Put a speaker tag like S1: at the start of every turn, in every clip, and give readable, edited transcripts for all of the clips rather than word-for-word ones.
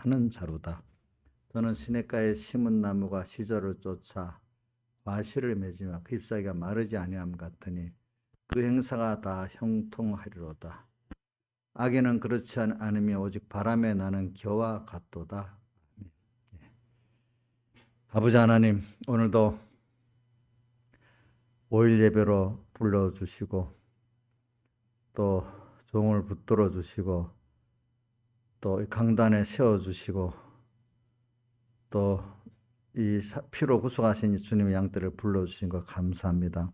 S1: 하는 자로다. 저는 시냇가에 심은 나무가 시절을 쫓아 과실을 맺으며 그 잎사귀가 마르지 아니함 같으니 그 행사가 다 형통하리로다. 악인은 그렇지 않으며 오직 바람에 나는 겨와 같도다. 아버지 하나님, 오늘도 5일 예배로 불러주시고 또 종을 붙들어 주시고 또 강단에 세워주시고 또 이 피로 구속하신 주님의 양떼를 불러주신 것 감사합니다.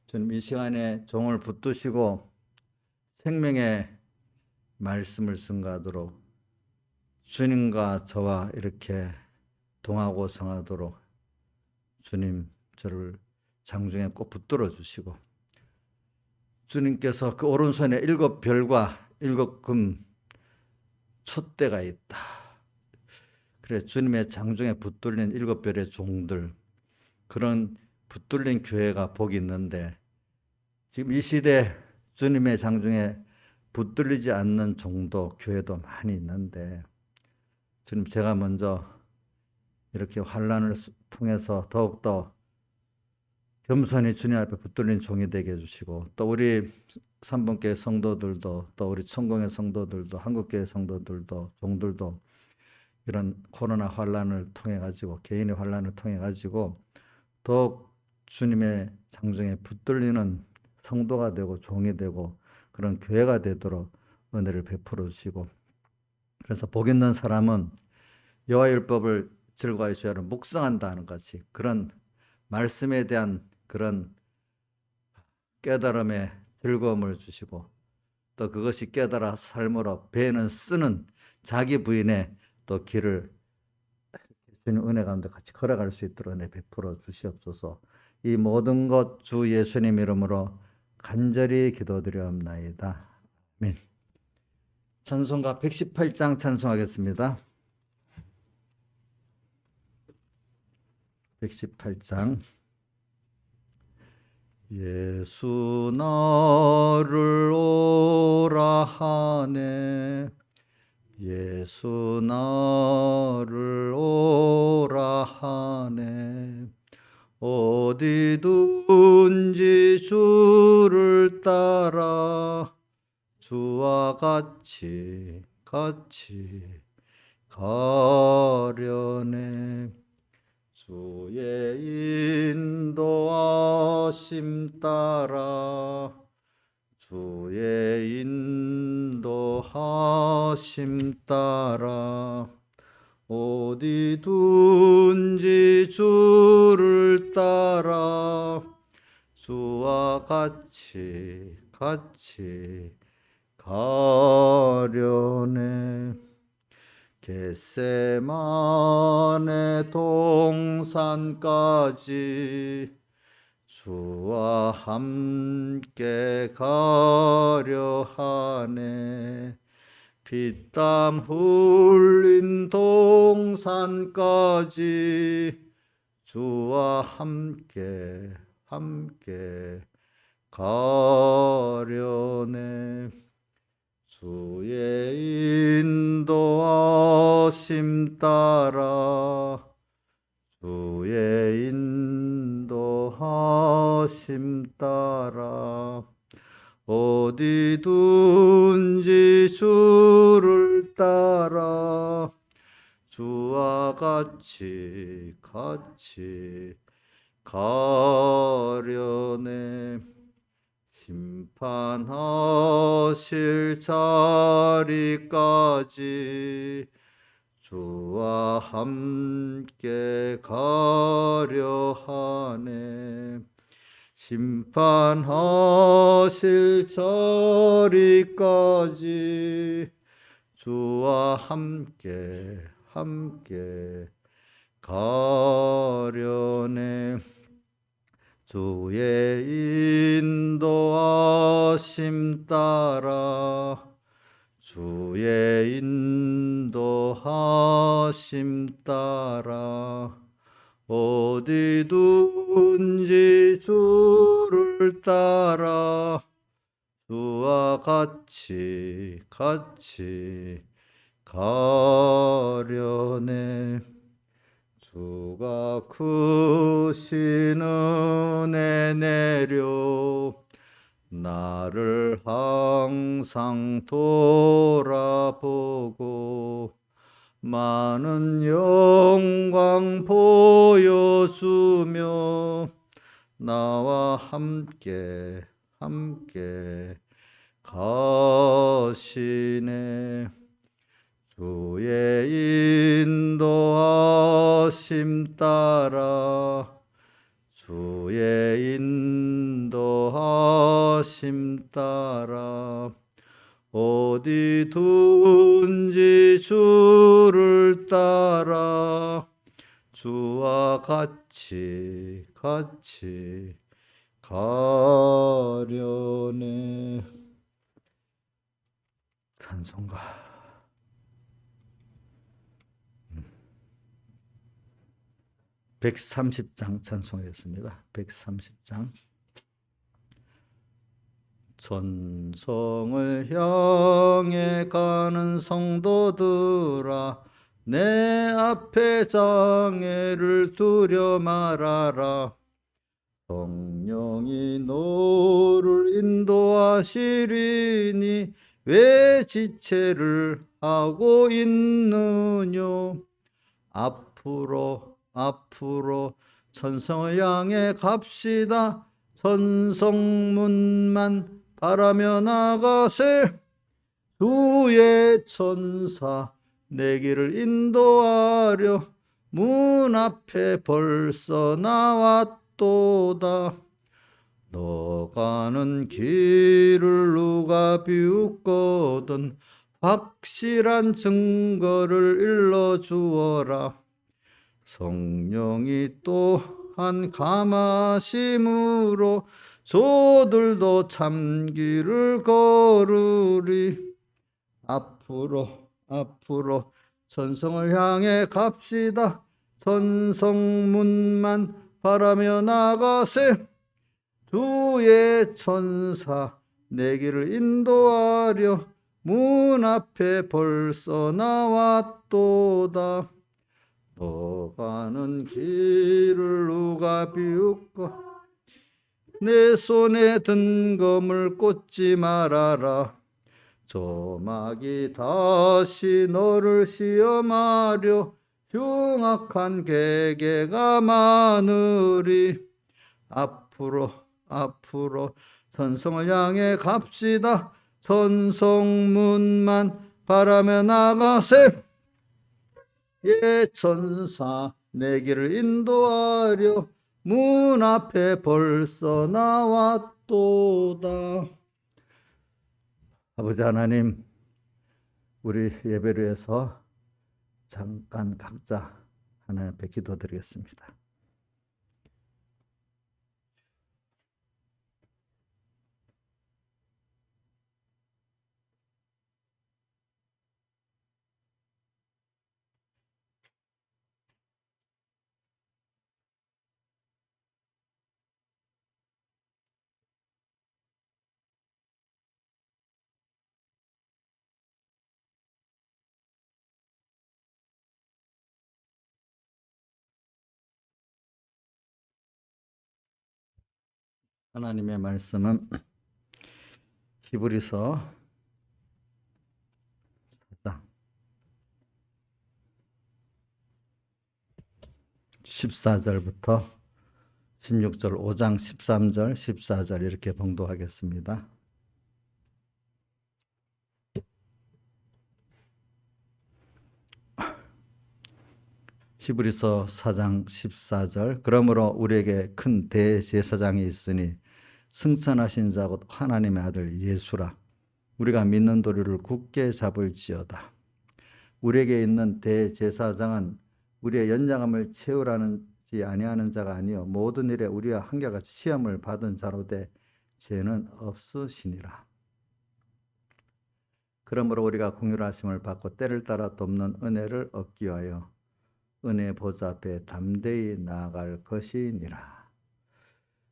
S1: 주님, 이 시간에 종을 붙드시고 생명의 말씀을 승가하도록 주님과 저와 이렇게 동하고 성하도록 주님 저를 장중에 꼭 붙들어 주시고 주님께서 그 오른손에 7별과 7금 촛대가 있다. 그래, 주님의 장중에 붙들린 7별의 종들, 그런 붙들린 교회가 복이 있는데 지금 이 시대 주님의 장중에 붙들리지 않는 종도 교회도 많이 있는데 주님, 제가 먼저 이렇게 환난을 통해서 더욱더 겸손히 주님 앞에 붙들린 종이 되게 해주시고 또 우리 삼분교회 성도들도 또 우리 천공의 성도들도 한국교회 성도들도 종들도 이런 코로나 환난을 통해 가지고 개인의 환난을 통해 가지고 더욱 주님의 장중에 붙들리는 성도가 되고 종이 되고 그런 교회가 되도록 은혜를 베풀어 주시고 그래서 복 있는 사람은 여호와의 율법을 즐거워하여 주야를 묵상한다는 것이 그런 말씀에 대한 그런 깨달음의 즐거움을 주시고 또 그것이 깨달아 삶으로 배는 쓰는 자기 부인의 또 길을 주님 은혜 가운데 같이 걸어갈 수 있도록 은혜 베풀어 주시옵소서. 이 모든 것 주 예수님 이름으로 간절히 기도드리옵나이다. 아멘. 찬송가 118장 찬송하겠습니다. 118장. 예수 나를 오라 하네 예수 나를 오라 하네 어디든지 주를 따라 주와 같이 가려네 주의 인도하심 따라 주의 인도하심 따라 어디든지 주를 따라 주와 같이 가려네 겟세마네 동산까지 주와 함께 가려 하네 피땀 흘린 동산까지 주와 함께 가려네 주의 인도하심 따라 주의 인도하심 따라 어디든지 주를 따라 주와 같이 가려네 심판하실 자리까지 주와 함께 가려 하네 심판하실 자리까지 주와 함께 가려네 주의 인도하심 따라 주의 인도하심 따라 어디든지 주를 따라 주와 같이 가려네 크신 은혜 내려 나를 항상 돌아보고 많은 영광 보여주며 나와 함께 가시네. 주의 인도하심 따라 주의 인도하심 따라 어디든지 주를 따라 주와 같이 가려네. 찬송가 130장 찬송하겠습니다. 130장. 전성을 향해 가는 성도들아 내 앞에 장애를 두려 말아라. 성령이 너를 인도하시리니 왜 지체를 하고 있느냐. 앞으로 천성을 향해 갑시다. 천성문만 바라며 나가세. 주의 천사 내 길을 인도하려 문 앞에 벌써 나왔도다. 너 가는 길을 누가 비웃거든 확실한 증거를 일러주어라. 성령이 또한 감하심으로 저들도 참길을 걸으리. 앞으로 천성을 향해 갑시다. 천성문만 바라며 나가세. 주의 천사 내 길을 인도하려 문 앞에 벌써 나왔도다. 너 가는 길을 누가 비웃고 내 손에 든 검을 꽂지 말아라. 조막이 다시 너를 시험하려 흉악한 계계가 많으리. 앞으로 천성을 향해 갑시다. 천성문만 바라며 나가세. 예 천사 내 길을 인도하려 문 앞에 벌써 나왔도다. 아버지 하나님, 우리 예배를 위해서 잠깐 각자 하나님 앞에 기도드리겠습니다. 하나님의 말씀은 히브리서 4장 14절부터 16절, 5장 13절, 14절 이렇게 봉독하겠습니다. 히브리서 4장 14절. 그러므로 우리에게 큰 대제사장이 있으니 승천하신 자 곧 하나님의 아들 예수라. 우리가 믿는 도리를 굳게 잡을지어다. 우리에게 있는 대제사장은 우리의 연장함을 채우라는지 아니하는 자가 아니요 모든 일에 우리와 한결같이 시험을 받은 자로되 죄는 없으시니라. 그러므로 우리가 긍휼하심을 받고 때를 따라 돕는 은혜를 얻기 위하여 은혜 보좌 앞에 담대히 나아갈 것이니라.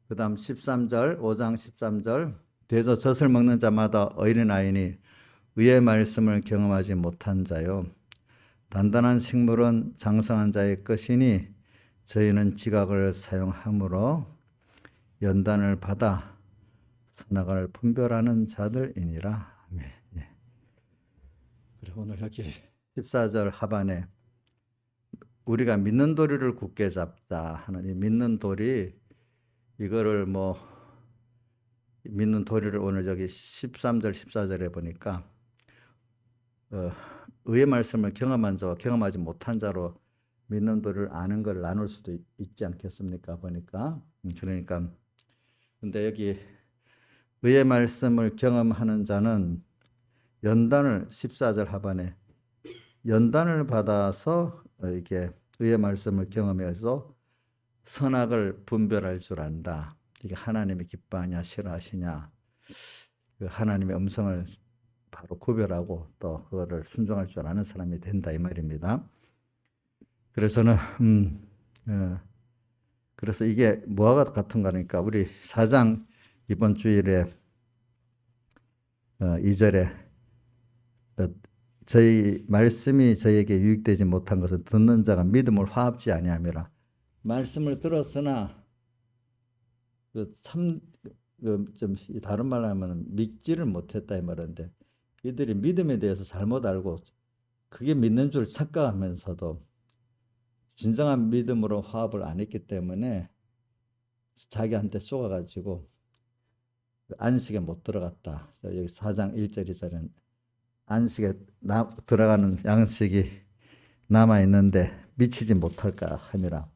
S1: 그 다음 13절, 5장 13절. 되서 젖을 먹는 자마다 어린아이니 의의 말씀을 경험하지 못한 자요 단단한 식물은 장성한 자의 것이니 저희는 지각을 사용함으로 연단을 받아 선악을 분별하는 자들이니라. 아멘. 예. 그리고 오늘 여기 14절 하반에 우리가 믿는 도리를 굳게 잡자 하는 이 믿는 도리, 이거를 믿는 도리를 오늘 저기 13절 14절에 보니까 의의 말씀을 경험한 자와 경험하지 못한 자로 믿는 도리를 아는 걸 나눌 수도 있지 않겠습니까? 보니까. 그러니까 근데 여기 의의 말씀을 경험하는 자는 연단을 14절 하반에 연단을 받아서 이게 의의 말씀을 경험해서 선악을 분별할 줄 안다. 이게 하나님이 기뻐하냐 싫어하시냐, 그 하나님의 음성을 바로 구별하고 또 그거를 순종할 줄 아는 사람이 된다 이 말입니다. 그래서는 그래서 이게 뭐와 같은가 하니까 우리 4장 이번 주일에 2절에 저희 말씀이 저희에게 유익되지 못한 것은 듣는 자가 믿음을 화합지 아니함이라. 말씀을 들었으나 좀 다른 말로 하면 믿지를 못했다 이 말인데, 이들이 믿음에 대해서 잘못 알고 그게 믿는 줄 착각하면서도 진정한 믿음으로 화합을 안 했기 때문에 자기한테 쏘아가지고 안식에 못 들어갔다. 여기 4장 1절 2절은 안식에 들어가는 양식이 남아있는데 미치지 못할까 함이라.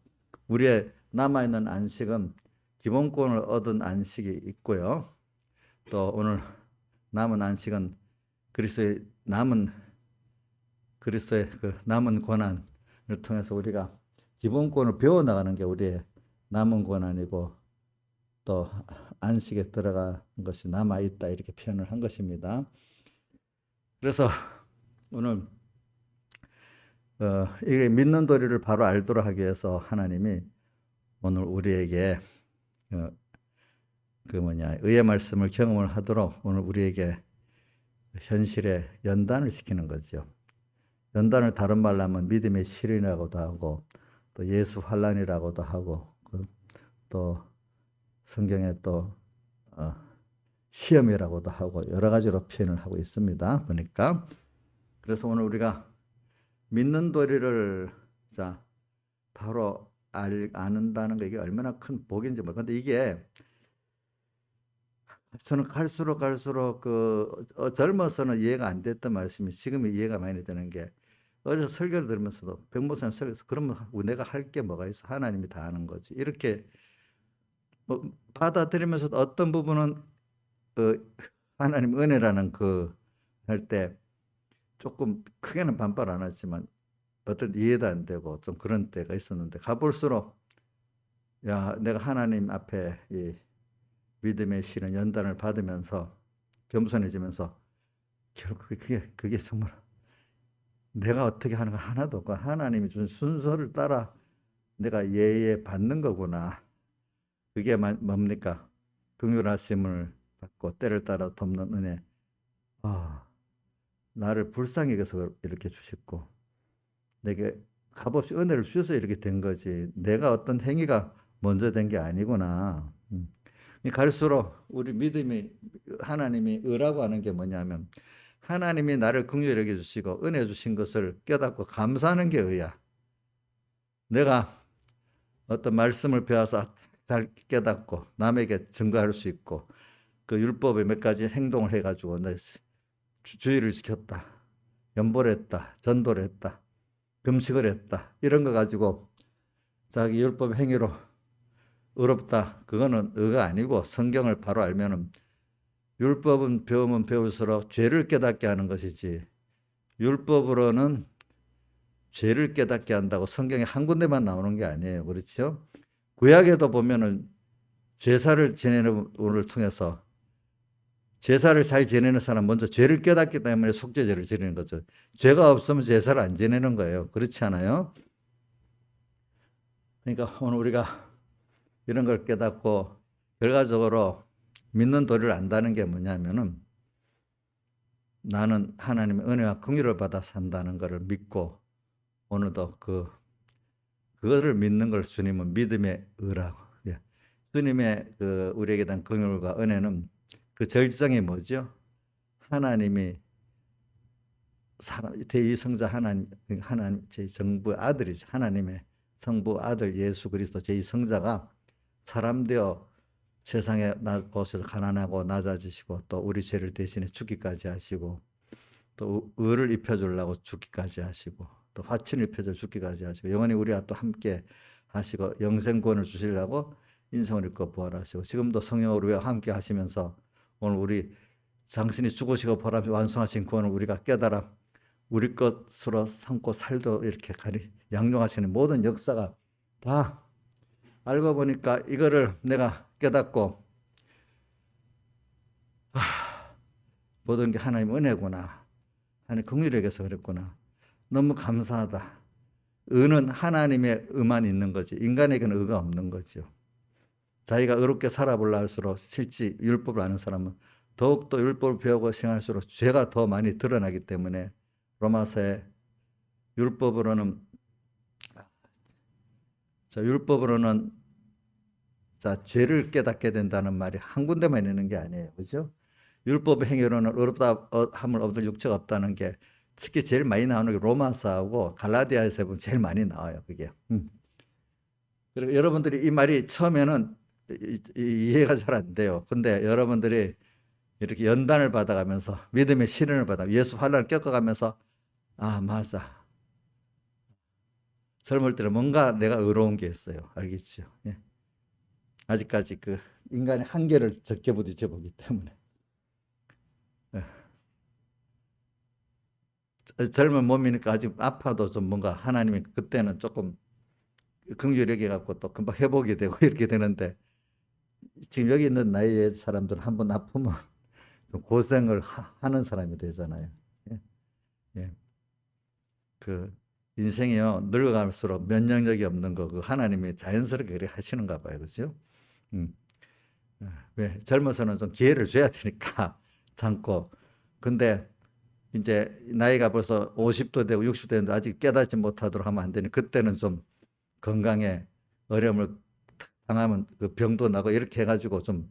S1: 우리의 남아있는 안식은 기본권을 얻은 안식이 있고요. 또 오늘 남은 안식은 그리스도의 그 남은 권한을 통해서 우리가 기본권을 배워나가는 게 우리의 남은 권한이고, 또 안식에 들어가는 것이 남아있다 이렇게 표현을 한 것입니다. 그래서 오늘 이게 믿는 도리를 바로 알도록 하기 위해서 하나님이 오늘 우리에게 의의 말씀을 경험을 하도록 오늘 우리에게 현실에 연단을 시키는 거죠. 연단을 다른 말로 하면 믿음의 시련이라고도 하고 또 예수 환난이라고도 하고 또 성경에 또 시험이라고도 하고 여러 가지로 표현을 하고 있습니다. 보니까 그래서 오늘 우리가 믿는 도리를 바로 아는다는 게 이게 얼마나 큰 복인지 모르겠는데, 이게 저는 갈수록 젊어서는 이해가 안 됐던 말씀이 지금 이해가 많이 되는 게, 어제 설교를 들으면서도 백목사님 설교에서 그러면 내가 할 게 뭐가 있어? 하나님이 다 하는 거지. 이렇게 받아들이면서도 어떤 부분은 하나님 은혜라는 할 때 조금 크게는 반발 안 하지만 어떤 이해도 안 되고 좀 그런 때가 있었는데, 가볼수록 내가 하나님 앞에 이 믿음의 실은 연단을 받으면서 겸손해지면서 결국 그게 정말 내가 어떻게 하는 거 하나도 없고 하나님이 준 순서를 따라 내가 예에 받는 거구나. 그게 뭡니까? 긍휼하심을 받고 때를 따라 돕는 은혜. 나를 불쌍히 여겨서 이렇게 주셨고 내게 값없이 은혜를 주셔서 이렇게 된 거지, 내가 어떤 행위가 먼저 된 게 아니구나. 갈수록 우리 믿음이, 하나님이 의라고 하는 게 뭐냐면 하나님이 나를 긍휼히 여겨주시고 은혜 주신 것을 깨닫고 감사하는 게 의야. 내가 어떤 말씀을 배워서 잘 깨닫고 남에게 증거할 수 있고 그 율법의 몇 가지 행동을 해가지고 내 주의를 지켰다, 연보를 했다, 전도를 했다, 금식을 했다, 이런 거 가지고 자기 율법 행위로 의롭다, 그거는 의가 아니고 성경을 바로 알면은 율법은 배우면 배울수록 죄를 깨닫게 하는 것이지, 율법으로는 죄를 깨닫게 한다고 성경에 한 군데만 나오는 게 아니에요. 그렇죠? 구약에도 보면은 제사를 지내는 을 통해서 제사를 잘 지내는 사람 먼저 죄를 깨닫기 때문에 속죄제를 지내는 거죠. 죄가 없으면 제사를 안 지내는 거예요. 그렇지 않아요? 그러니까 오늘 우리가 이런 걸 깨닫고 결과적으로 믿는 도리를 안다는 게 뭐냐면은 나는 하나님의 은혜와 긍휼을 받아 산다는 것을 믿고 오늘도 그 그거를 믿는 걸 주님은 믿음의 의라고. 예. 주님의 우리에게 대한 긍휼과 은혜는 그 절정이 뭐죠? 하나님이 제2성자 하나님 제2성부의 아들이죠. 하나님의 성부 아들 예수 그리스도 제2성자가 사람 되어 세상에 오셔서 가난하고 낮아지시고 또 우리 죄를 대신해 죽기까지 하시고 또 의를 입혀주려고 죽기까지 하시고 또 화친을 입혀줘 죽기까지 하시고 영원히 우리와 또 함께 하시고 영생권을 주시려고 인성을 입고 부활하시고 지금도 성령으로 우리와 함께 하시면서 오늘 우리 당신이 죽으시고 부활하시 완성하신 구원을 우리가 깨달아 우리 것으로 삼고 살도 이렇게 양육하시는 모든 역사가 다 알고 보니까 이거를 내가 깨닫고 모든 게 하나님의 은혜구나. 하나님 긍휼에게서 그랬구나. 너무 감사하다. 의는 하나님의 의만 있는 거지 인간에게는 의가 없는 거죠. 자기가 의롭게 살아보려 할수록 실제 율법을 아는 사람은 더욱더 율법을 배우고 행할수록 죄가 더 많이 드러나기 때문에 로마서에 율법으로는 죄를 깨닫게 된다는 말이 한 군데만 있는 게 아니에요. 그죠? 율법의 행위로는 의롭다 함을 얻을 육체가 없다는 게 특히 제일 많이 나오는 게 로마서하고 갈라디아에서 보면 제일 많이 나와요. 그게. 그리고 여러분들이 이 말이 처음에는 이해가 잘 안 돼요. 근데 여러분들이 이렇게 연단을 받아가면서 믿음의 시련을 받아 예수 환난을 겪어가면서 아 맞아. 젊을 때는 뭔가 내가 의로운 게 있어요. 알겠죠? 예. 아직까지 그 인간의 한계를 적게 부딪혀 보기 때문에. 예. 젊은 몸이니까 아직 아파도 좀 뭔가 하나님이 그때는 조금 긍휼히 여겨갖고 또 금방 회복이 되고 이렇게 되는데 지금 여기 있는 나이의 사람들은 한번 아프면 좀 고생을 하는 사람이 되잖아요. 예. 예. 그 인생이요 늙어갈수록 면역력이 없는 거 그 하나님이 자연스럽게 그렇게 하시는가 봐요. 그렇죠? 왜 젊어서는 좀 기회를 줘야 되니까 참고 근데 이제 나이가 벌써 50도 되고 60도 되는데 아직 깨닫지 못하도록 하면 안 되니 그때는 좀 건강에 어려움을 당하면 그 병도 나고 이렇게 해가지고 좀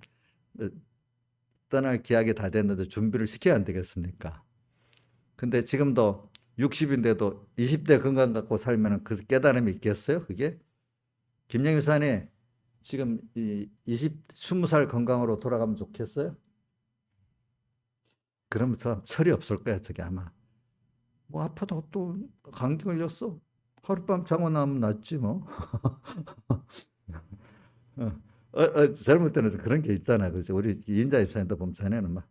S1: 떠날 기약이 다 됐는데 준비를 시켜야 안 되겠습니까? 근데 지금도 60인데도 20대 건강 갖고 살면 그 깨달음이 있겠어요? 그게? 김영희 사님 지금 20살 건강으로 돌아가면 좋겠어요? 그러면 저 철이 없을 거야, 저게 아마. 뭐 아파도 또 감기 걸렸어. 하룻밤 자고 나면 낫지 뭐. 젊을 때는 그런 게 있잖아요. 그래서 우리 인자 입사님도 보면 전에는 막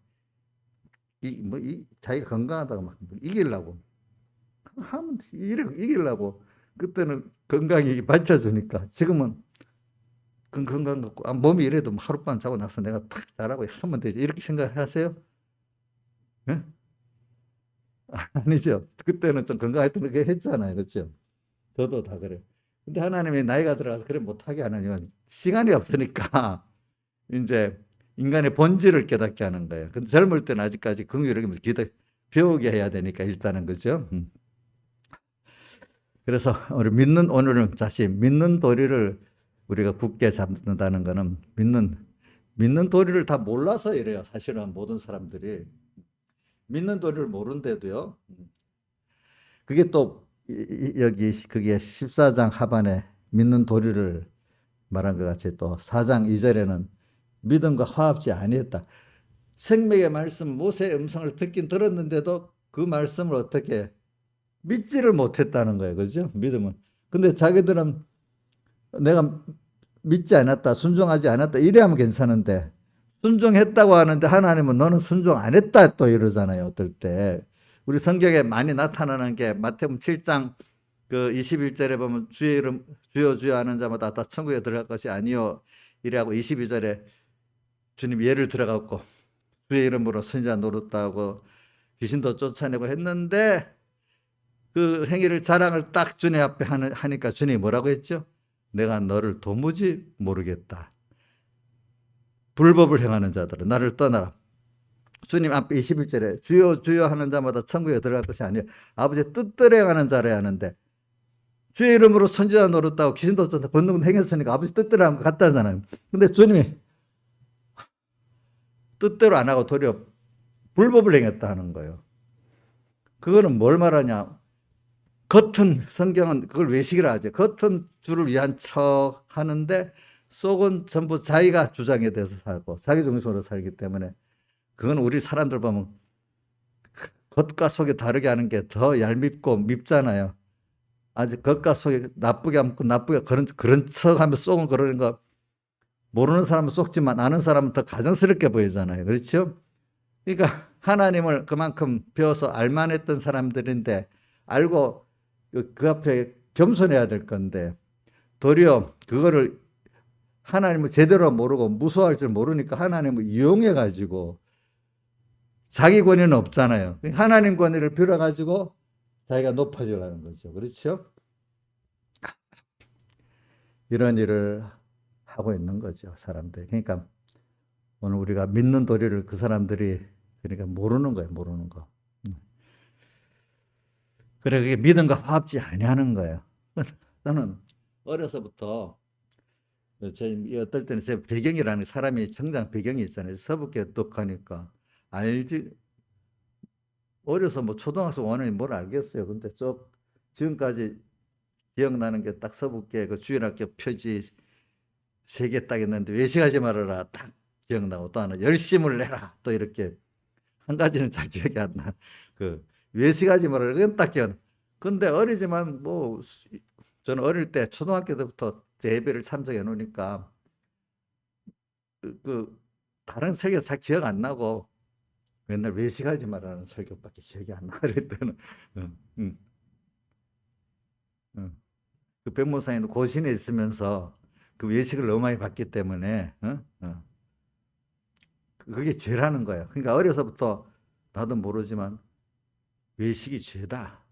S1: 자기가 건강하다고 막 이기려고 하면 이기려고 그때는 건강이 받쳐주니까 지금은 건강 갖고 몸이 이래도 하룻밤 자고 나서 내가 탁 자라고 하면 되지 이렇게 생각하세요? 네? 아니죠. 그때는 좀 건강할 때는 그렇게 했잖아요. 그렇죠? 저도 다 그래요. 근데 하나님이 나이가 들어가서 그래 못하게 하는 이유는 시간이 없으니까 이제 인간의 본질을 깨닫게 하는 거예요. 근데 젊을 때는 아직까지 긍휼을 배우게 해야 되니까 일단은 그죠? 그래서 우리 오늘은 다시 믿는 도리를 우리가 굳게 잡는다는 것은 믿는 도리를 다 몰라서 이래요. 사실은 모든 사람들이 믿는 도리를 모른데도요. 그게 또 여기 그게 14장 하반에 믿는 도리를 말한 것 같이 또 4장 2절에는 믿음과 화합지 아니했다. 생명의 말씀 모세의 음성을 듣긴 들었는데도 그 말씀을 어떻게 믿지를 못했다는 거예요. 그죠? 믿음은. 근데 자기들은 내가 믿지 않았다, 순종하지 않았다 이래 하면 괜찮은데 순종했다고 하는데 하나님은 너는 순종 안 했다 또 이러잖아요. 어떨 때. 우리 성경에 많이 나타나는 게 마태복음 7장 그 21절에 보면 주의 이름 주여 주여 하는 자마다 다 천국에 들어갈 것이 아니요 이래하고 22절에 주님 예를 들어갖고 주의 이름으로 선지자 노릇하고 귀신도 쫓아내고 했는데 그 행위를 자랑을 딱 주님 앞에 하니까 주님이 뭐라고 했죠? 내가 너를 도무지 모르겠다. 불법을 행하는 자들은 나를 떠나라. 주님 앞에 21절에 주여 주여 하는 자마다 천국에 들어갈 것이 아니에요. 아버지의 뜻대로 행하는 자라 하는데 주의 이름으로 선지자 노릇하고 귀신도 쫓아 권능도 행했으니까 아버지 뜻대로 하면 갔다잖아요. 근데 주님이 뜻대로 안 하고 도리어 불법을 행했다는 거예요. 그거는 뭘 말하냐? 겉은 성경은 그걸 외식이라 하죠. 겉은 주를 위한 척 하는데 속은 전부 자기가 주장에 대해서 살고 자기 중심으로 살기 때문에 그건 우리 사람들 보면 겉과 속이 다르게 하는 게 더 얄밉고 밉잖아요. 아직 겉과 속이 나쁘게 하면 나쁘게 그런 척하면 속은 그러는 거 모르는 사람은 속지만 아는 사람은 더 가정스럽게 보이잖아요. 그렇죠? 그러니까 하나님을 그만큼 배워서 알만했던 사람들인데 알고 그 앞에 겸손해야 될 건데 도리어 그거를 하나님을 제대로 모르고 무서워할 줄 모르니까 하나님을 이용해 가지고 자기 권위는 없잖아요. 하나님 권위를 빌어 가지고 자기가 높아지려는 거죠. 그렇죠? 이런 일을 하고 있는 거죠, 사람들이. 그러니까 오늘 우리가 믿는 도리를 그 사람들이 그러니까 모르는 거예요, 모르는 거. 그래, 그게 믿음과 화합지 아니하는 거예요. 저는 어려서부터 제 어떨 때는 제 배경이라는 사람이成장 배경이 있잖아요. 서북계 똑하니까 알지. 어려서 뭐 초등학생 5학년이 뭘 알겠어요. 근데 지금까지 기억나는 게 딱 서북계 그 주일학교 표지 3개 딱 있는데 외식하지 말아라 딱 기억나고 또 하나 열심을 내라 또 이렇게 한 가지는 잘 기억이 안 나. 그 외식하지 말아라 그건 딱 기억. 근데 어리지만 뭐 저는 어릴 때 초등학교 때부터 예배를 참석해 놓으니까 그 다른 설교 잘 기억 안 나고 맨날 외식하지 말라는 설교밖에 기억이 안 나. 그랬더니 응, 응, 응. 그 백목사님도 고신에 있으면서 그 외식을 너무 많이 봤기 때문에 그게 죄라는 거예요. 그러니까 어려서부터 나도 모르지만 외식이 죄다.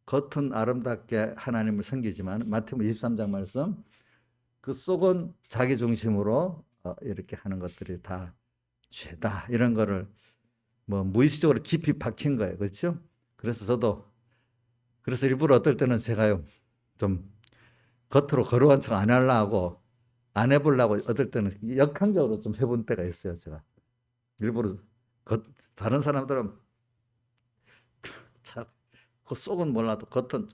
S1: 겉은 아름답게 하나님을 섬기지만 마태복음 23장 말씀 그 속은 자기 중심으로 이렇게 하는 것들이 다 죄다. 이런 거를 뭐 무의식적으로 깊이 박힌 거예요. 그렇죠? 그래서 일부러 어떨 때는 제가요 좀 겉으로 거룩한 척 안 하려고 안 해보려고 어떨 때는 역항적으로 좀 해본 때가 있어요. 제가 일부러 다른 사람들은 참 그 속은 몰라도 겉은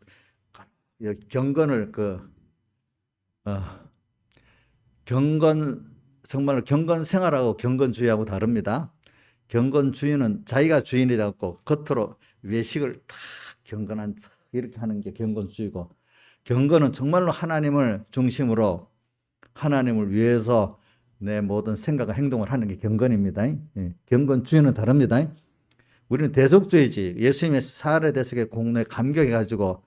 S1: 경건을 어, 경건 정말 경건 생활하고 경건주의하고 다릅니다. 경건주의는 자기가 주인이 되고 겉으로 외식을 다 경건한 척 이렇게 하는 게 경건주의고 경건은 정말로 하나님을 중심으로 하나님을 위해서 내 모든 생각과 행동을 하는 게 경건입니다. 예, 경건주의는 다릅니다. 우리는 대속주의지 예수님의 사활의 대속의 공로에 감격해가지고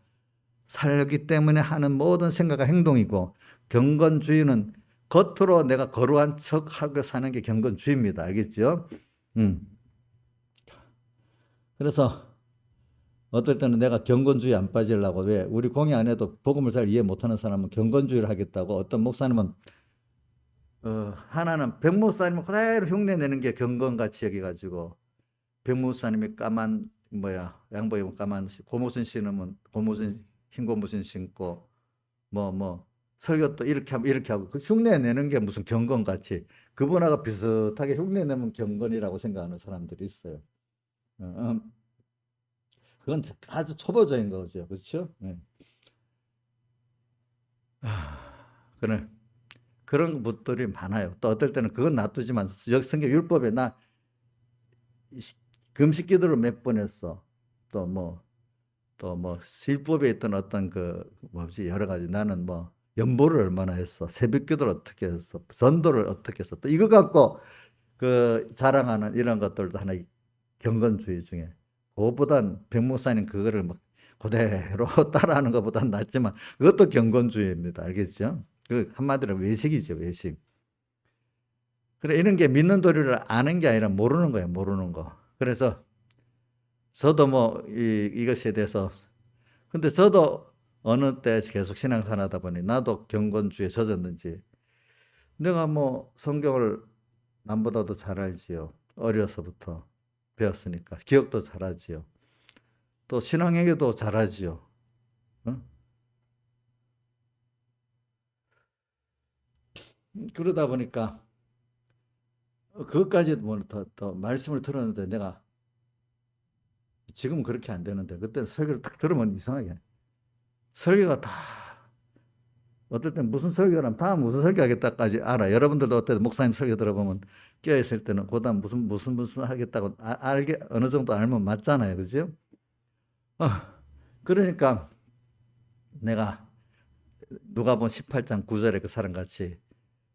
S1: 살기 때문에 하는 모든 생각과 행동이고 경건주의는 겉으로 내가 거룩한 척하고 사는 게 경건주의입니다. 알겠죠? 음. 그래서 어떨 때는 내가 경건주의 안 빠지려고 왜 우리 공의 안 해도 복음을 잘 이해 못하는 사람은 경건주의를 하겠다고 어떤 목사님은 하나는 백목사님은 그대로 흉내 내는 게 경건같이 여기가지고 백목사님이 까만 양복 입은 까만 고무신 신으면 고무신 흰 고무신 신고 설교 또 이렇게 하고 그 흉내 내는 게 무슨 경건같이 그분하고 비슷하게 흉내 내면 경건이라고 생각하는 사람들이 있어요. 그건 아주 초보적인 거죠. 그렇죠? 네. 그래. 그런 것들이 많아요. 또 어떨 때는 그건 놔두지만 성경 율법에 나 금식 기도를 몇 번 했어. 또 실법에 있던 어떤 여러 가지 나는 연보를 얼마나 했어. 새벽 기도를 어떻게 했어. 전도를 어떻게 했어. 또 이거 갖고 자랑하는 이런 것들도 하나 경건주의 중에 그것보단 백목사님 그거를 막 그대로 따라하는 것보단 낫지만 그것도 경건주의입니다. 알겠죠? 그 한마디로 외식이죠, 외식. 그래 이런 게 믿는 도리를 아는 게 아니라 모르는 거예요, 모르는 거. 그래서 저도 이것에 대해서 근데 저도 어느 때 계속 신앙생활 하다 보니 나도 경건주의에 젖었는지 내가 성경을 남보다도 잘 알지요. 어려서부터 배웠으니까 기억도 잘하지요. 또 신앙행위도 잘하지요. 어? 그러다 보니까 그것까지 더 말씀을 들었는데 내가 지금은 그렇게 안 되는데 그때 설교를 딱 들으면 이상하게 설교가 다 어떨 땐 무슨 설교라면 다음 무슨 설교하겠다까지 알아. 여러분들도 어때 목사님 설교 들어보면 껴있을 때는 그다음 무슨 하겠다고 알게 어느 정도 알면 맞잖아요. 그죠? 그러니까 내가 누가복음 18장 9절에 그 사람 같이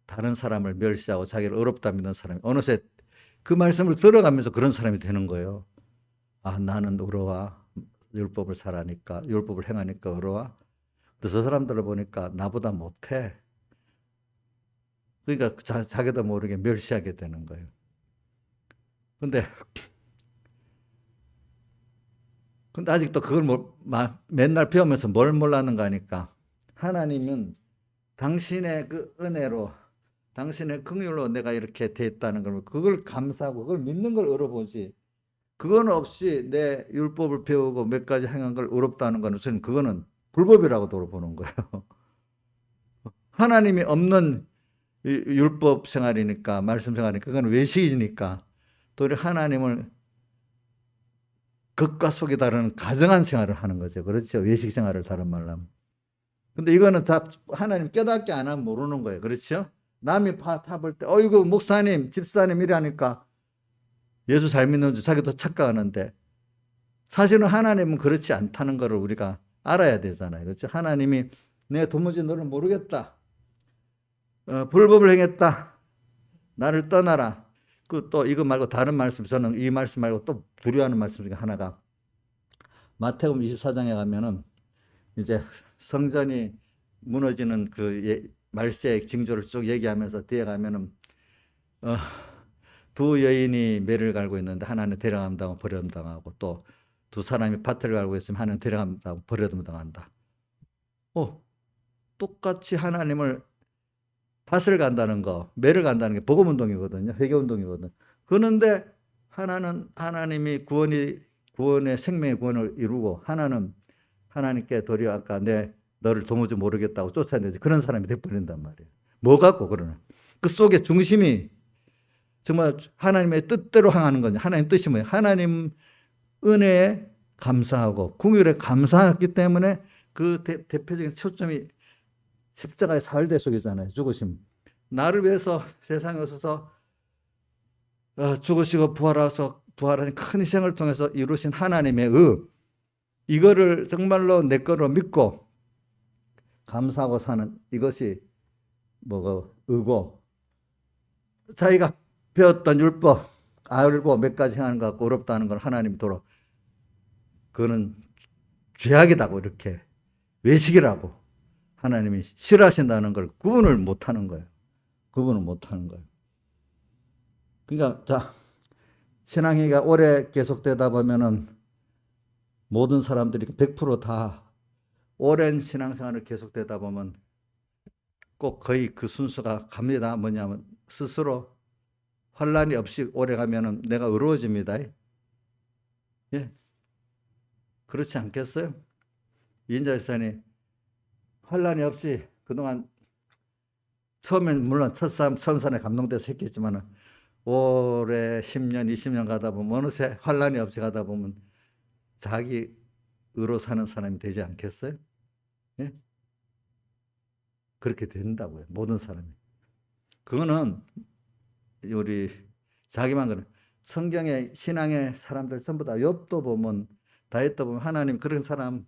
S1: 다른 사람을 멸시하고 자기를 어렵다 믿는 사람이 어느새 그 말씀을 들어가면서 그런 사람이 되는 거예요. 아, 나는 의로와 율법을 살아니까 율법을 행하니까 의로와. 저 사람들을 보니까 나보다 못해. 그러니까 자기도 모르게 멸시하게 되는 거예요. 근데 아직도 그걸 맨날 배우면서 뭘 몰랐는가 하니까 하나님은 당신의 그 은혜로 당신의 긍휼로 내가 이렇게 됐다는 걸 그걸 감사하고 그걸 믿는 걸 의로보지 그건 없이 내 율법을 배우고 몇 가지 행한 걸 의롭다는 거는 저는 그거는 불법이라고 보는 거예요. 하나님이 없는 율법 생활이니까 말씀 생활이니까 그건 외식이니까 또 하나님을 겉과 속이 다른 가정한 생활을 하는 거죠. 그렇죠. 외식 생활을 다른 말로 하면. 근데 이거는 하나님 깨닫게 안 하면 모르는 거예요. 그렇죠. 남이 타볼 때 어이구 목사님 집사님 이러니까 예수 잘 믿는 줄 자기도 착각하는데 사실은 하나님은 그렇지 않다는 것을 우리가 알아야 되잖아요. 그렇죠. 하나님이 내가 도무지 너를 모르겠다. 불법을 행했다. 나를 떠나라. 그 또 이거 말고 다른 말씀 저는 이 말씀 말고 또 두려워하는 말씀 중에 하나가 마태복음 24장에 가면은 이제 성전이 무너지는 그 말세의 징조를 쭉 얘기하면서 뒤에 가면은 두 여인이 매를 갈고 있는데 하나는 데려간다고 버려둠 당하고 또 두 사람이 밭을 갈고 있으면 하나는 데려간다고 버려둠 당한다. 똑같이 하나님을 밭을 간다는 거, 매를 간다는 게 복음운동이거든요. 회개운동이거든요. 그런데 하나는 하나님이 구원의 생명의 구원을 이루고 하나는 하나님께 도리어 아까 너를 도무지 모르겠다고 쫓아내지 그런 사람이 돼버린단 말이에요. 뭐 갖고 그러나 그 속에 중심이 정말 하나님의 뜻대로 행하는 거냐. 하나님 뜻이 뭐예요? 하나님 은혜에 감사하고 긍휼에 감사했기 때문에 그 대표적인 초점이 십자가의 사흘대 속이잖아요. 죽으심. 나를 위해서 세상에 오셔서 죽으시고 부활하신 큰 희생을 통해서 이루신 하나님의 이거를 정말로 내 거로 믿고 감사하고 사는 이것이 의고 자기가 배웠던 율법 알고 몇 가지 행하는 것 같고 어렵다는 걸 하나님이 그거는 죄악이라고 이렇게 외식이라고 하나님이 싫어하신다는 걸 구분을 못하는 거예요. 구분을 못하는 거예요. 그러니까 신앙이가 오래 계속되다 보면은 모든 사람들이 100% 오랜 신앙생활을 계속되다 보면 꼭 거의 그 순서가 갑니다. 뭐냐면 스스로 환란이 없이 오래 가면은 내가 의로워집니다. 예. 그렇지 않겠어요? 이인자 집사님 환란이 없이 그동안 처음엔 물론 처음 산에 감동돼서 했겠지만은 오래 10년, 20년 가다 보면 어느새 환란이 없이 가다 보면 자기 의로 사는 사람이 되지 않겠어요? 예? 그렇게 된다고요. 모든 사람이. 그거는 우리 자기만 그런 성경의 신앙의 사람들 전부 다 욥도 보면 다윗도 보면 하나님 그런 사람이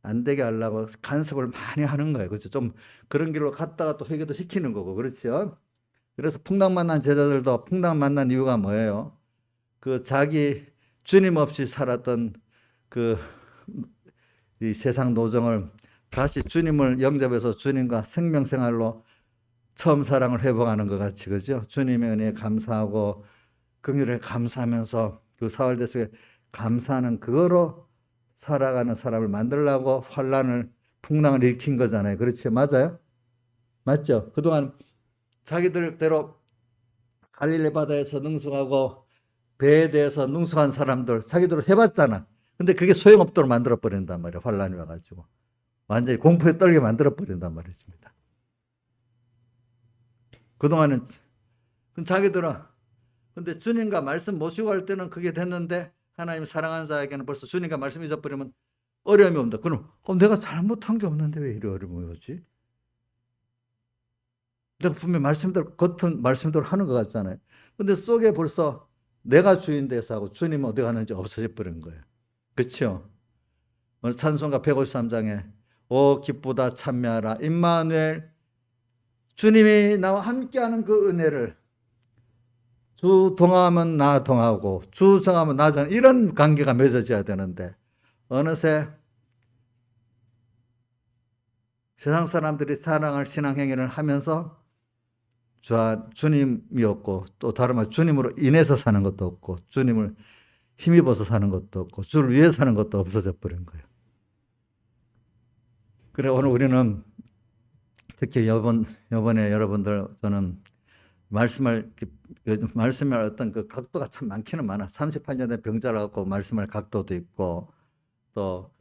S1: 안 되게 하려고 간섭을 많이 하는 거예요. 그렇죠? 좀 그런 길로 갔다가 또 회개도 시키는 거고 그렇죠? 그래서 풍랑 만난 제자들도 풍랑 만난 이유가 뭐예요? 그 자기 주님 없이 살았던 이 세상 노정을 다시 주님을 영접해서 주님과 생명생활로 처음 사랑을 회복하는 것 같이 그죠? 주님의 은혜에 감사하고 긍휼에 감사하면서 그 사흘대 속에 감사하는 그거로 살아가는 사람을 만들려고 풍랑을 일으킨 거잖아요. 그렇죠? 맞아요? 맞죠? 그동안 자기들대로 갈릴리 바다에서 능숙하고 배에 대해서 능숙한 사람들 자기들로 해봤잖아. 근데 그게 소용없도록 만들어버린단 말이에요. 환란이 와가지고. 완전히 공포에 떨게 만들어버린단 말이십니다. 그동안은 자기들은 근데 주님과 말씀 모시고 할 때는 그게 됐는데 하나님 사랑하는 자에게는 벌써 주님과 말씀 잊어버리면 어려움이 온다. 그럼 내가 잘못한 게 없는데 왜 이리 어려움이 오지? 내가 분명히 말씀대로 겉은 말씀대로 하는 것 같잖아요. 근데 속에 벌써 내가 주인 돼서 하고 주님은 어디 가는지 없어져 버린 거예요. 그렇죠? 오늘 찬송가 153장에 오 기쁘다 찬미하라 임마누엘 주님이 나와 함께하는 그 은혜를 주 동하면 나 동하고 주 정하면 나 정 이런 관계가 맺어져야 되는데 어느새 세상 사람들이 사랑할 신앙행위를 하면서 주님이 없고 또 다른 말 주님으로 인해서 사는 것도 없고 주님을 힘입어서 사는 것도 없고 주를 위해 사는 것도 없어져 버린 거예요. 그래 오늘 우리는 특히 이번에 여러분들 저는 말씀할 어떤 그 각도가 참 많기는 많아. 38년 된 병자라 갖고 말씀할 각도도 있고 또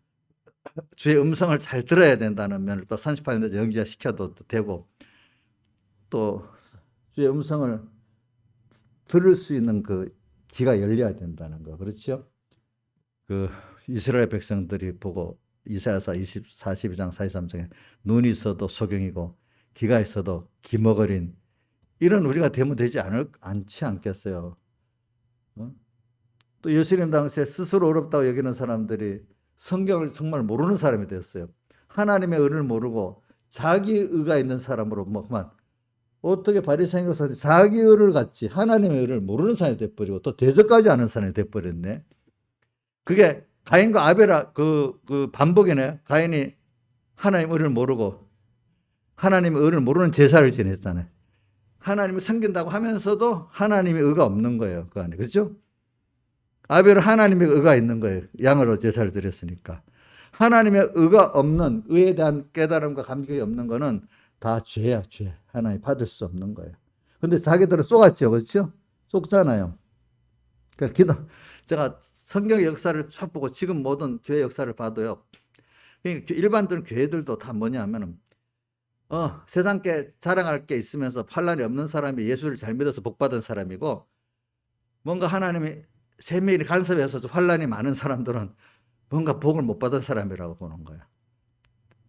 S1: 주의 음성을 잘 들어야 된다는 면을 또 38년 된 연기화 시켜도 되고 또 주의 음성을 들을 수 있는 그 귀가 열려야 된다는 거. 그렇죠? 그 이스라엘 백성들이 보고 이사야서 42장 43장에 눈이 있어도 소경이고 귀가 있어도 기머거린 이런 우리가 되면 되지 않지 않겠어요? 또 예수님 당시에 스스로 어렵다고 여기는 사람들이 성경을 정말 모르는 사람이 됐어요. 하나님의 의를 모르고 자기 의가 있는 사람으로 그만 어떻게 바리새인으로서 자기 의를 갖지 하나님의 의를 모르는 사람이 돼버리고 또 대적까지 하는 사람이 돼버렸네. 그게 가인과 아벨의 그 반복이네. 가인이 하나님의 의를 모르고 하나님의 의를 모르는 제사를 지냈잖아요. 하나님을 섬긴다고 하면서도 하나님의 의가 없는 거예요. 그 안에. 그렇죠? 아벨은 하나님의 의가 있는 거예요. 양으로 제사를 드렸으니까. 하나님의 의가 없는 의에 대한 깨달음과 감격이 없는 거는 다 죄야, 죄. 하나님 받을 수 없는 거예요. 근데 자기들은 쏘갔죠. 그렇죠? 쏘잖아요. 그러니까 제가 성경의 역사를 쭉 보고 지금 모든 교회 역사를 봐도요. 일반적인 교회들도 다 뭐냐 하면은 세상께 자랑할 게 있으면서 환란이 없는 사람이 예수를 잘 믿어서 복 받은 사람이고 뭔가 하나님이 세밀히 간섭해서 환란이 많은 사람들은 뭔가 복을 못 받은 사람이라고 보는 거예요.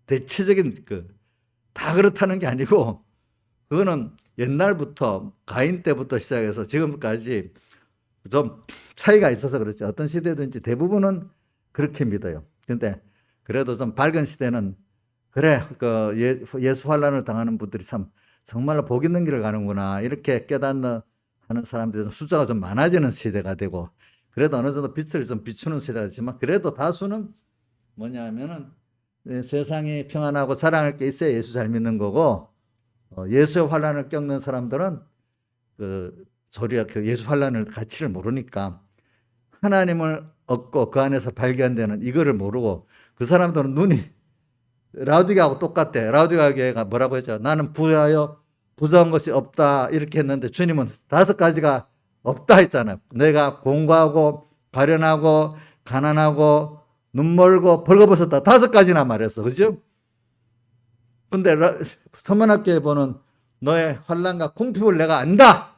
S1: 대체적인 다 그렇다는 게 아니고 그거는 옛날부터 가인 때부터 시작해서 지금까지 좀 차이가 있어서 그렇지 어떤 시대든지 대부분은 그렇게 믿어요. 근데 그래도 좀 밝은 시대는 그래 예수 환란을 당하는 분들이 정말로 복 있는 길을 가는구나 이렇게 깨닫는 하는 사람들이 숫자가 좀 많아지는 시대가 되고 그래도 어느 정도 빛을 좀 비추는 시대가 되지만 그래도 다수는 뭐냐면은 세상이 평안하고 자랑할 게 있어야 예수 잘 믿는 거고 예수의 환란을 겪는 사람들은 예수 환란의 가치를 모르니까 하나님을 얻고 그 안에서 발견되는 이거를 모르고 그 사람들은 눈이 라우디게하고 똑같대. 라우디게가 뭐라고 했죠? 나는 부하여 부정한 것이 없다 이렇게 했는데 주님은 5가지가 없다 했잖아요. 내가 공고하고 가련하고 가난하고 눈멀고 벌거벗었다 5가지나 말했어. 그죠? 근데 서문학교에 보는 너의 환난과 궁핍을 내가 안다.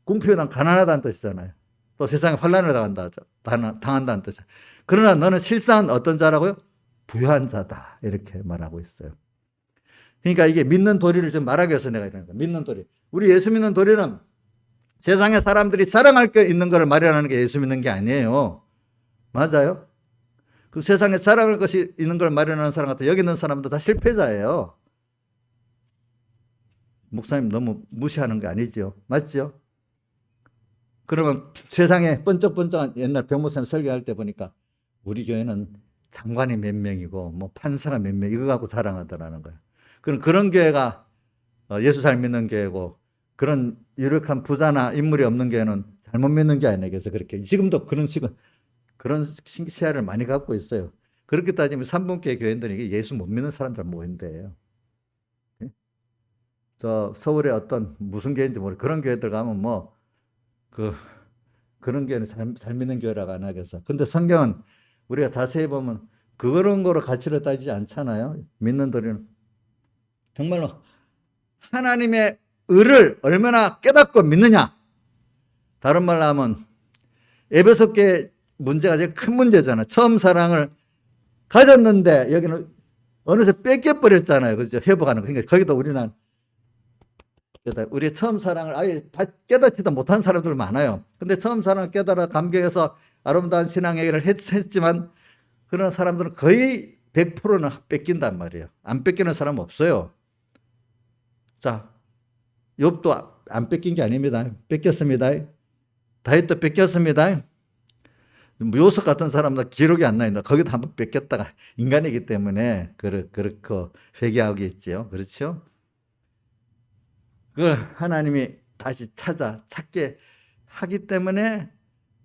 S1: 궁핍은 가난하다는 뜻이잖아요. 또 세상에 환난을 당한다는 뜻이잖아요. 그러나 너는 실상 어떤 자라고요? 부유한 자다. 이렇게 말하고 있어요. 그러니까 이게 믿는 도리를 좀 말하기 위해서 내가 이러는 거예요. 믿는 도리. 우리 예수 믿는 도리는 세상에 사람들이 자랑할 게 있는 걸 마련하는 게 예수 믿는 게 아니에요. 맞아요? 그 세상에 자랑할 것이 있는 걸 마련하는 사람 같아. 여기 있는 사람도 다 실패자예요. 목사님 너무 무시하는 게 아니죠. 맞죠? 그러면 세상에 번쩍번쩍한 옛날 병목사님 설교할 때 보니까 우리 교회는 장관이 몇 명이고 뭐 판사가 몇 명 이거 갖고 자랑하더라는 거예요. 그런 교회가 예수 잘 믿는 교회고 그런 유력한 부자나 인물이 없는 교회는 잘못 믿는 게 아니에요. 그래서 그렇게 지금도 그런 시야를 많이 갖고 있어요. 그렇게 따지면 3분교회 교회들이 예수 못 믿는 사람들 모인대요. 저 서울에 어떤 무슨 교회인지 모르겠어요. 그런 교회들 가면 그런 교회는 잘 믿는 교회라고 안 하겠어. 근데 성경은 우리가 자세히 보면 그런 거로 가치를 따지지 않잖아요. 믿는 도리는 정말로 하나님의 의를 얼마나 깨닫고 믿느냐. 다른 말로 하면 에베소교회 문제가 제일 큰 문제잖아. 처음 사랑을 가졌는데 여기는 어느새 뺏겨버렸잖아요. 그죠? 회복하는 거. 그러니까 거기도 우리는 우리 처음 사랑을 아예 깨닫지도 못한 사람들 많아요. 근데 처음 사랑을 깨달아 감격해서 아름다운 신앙 얘기를 했지만 그런 사람들은 거의 100%는 뺏긴단 말이에요. 안 뺏기는 사람 없어요. 자, 욥도 안 뺏긴 게 아닙니다. 뺏겼습니다. 다윗도 뺏겼습니다. 묘석 같은 사람도 기록이 안 나있다. 거기도 한번 뺏겼다가 인간이기 때문에 그렇고 회개하겠지요. 그렇죠? 그걸 하나님이 다시 찾게 하기 때문에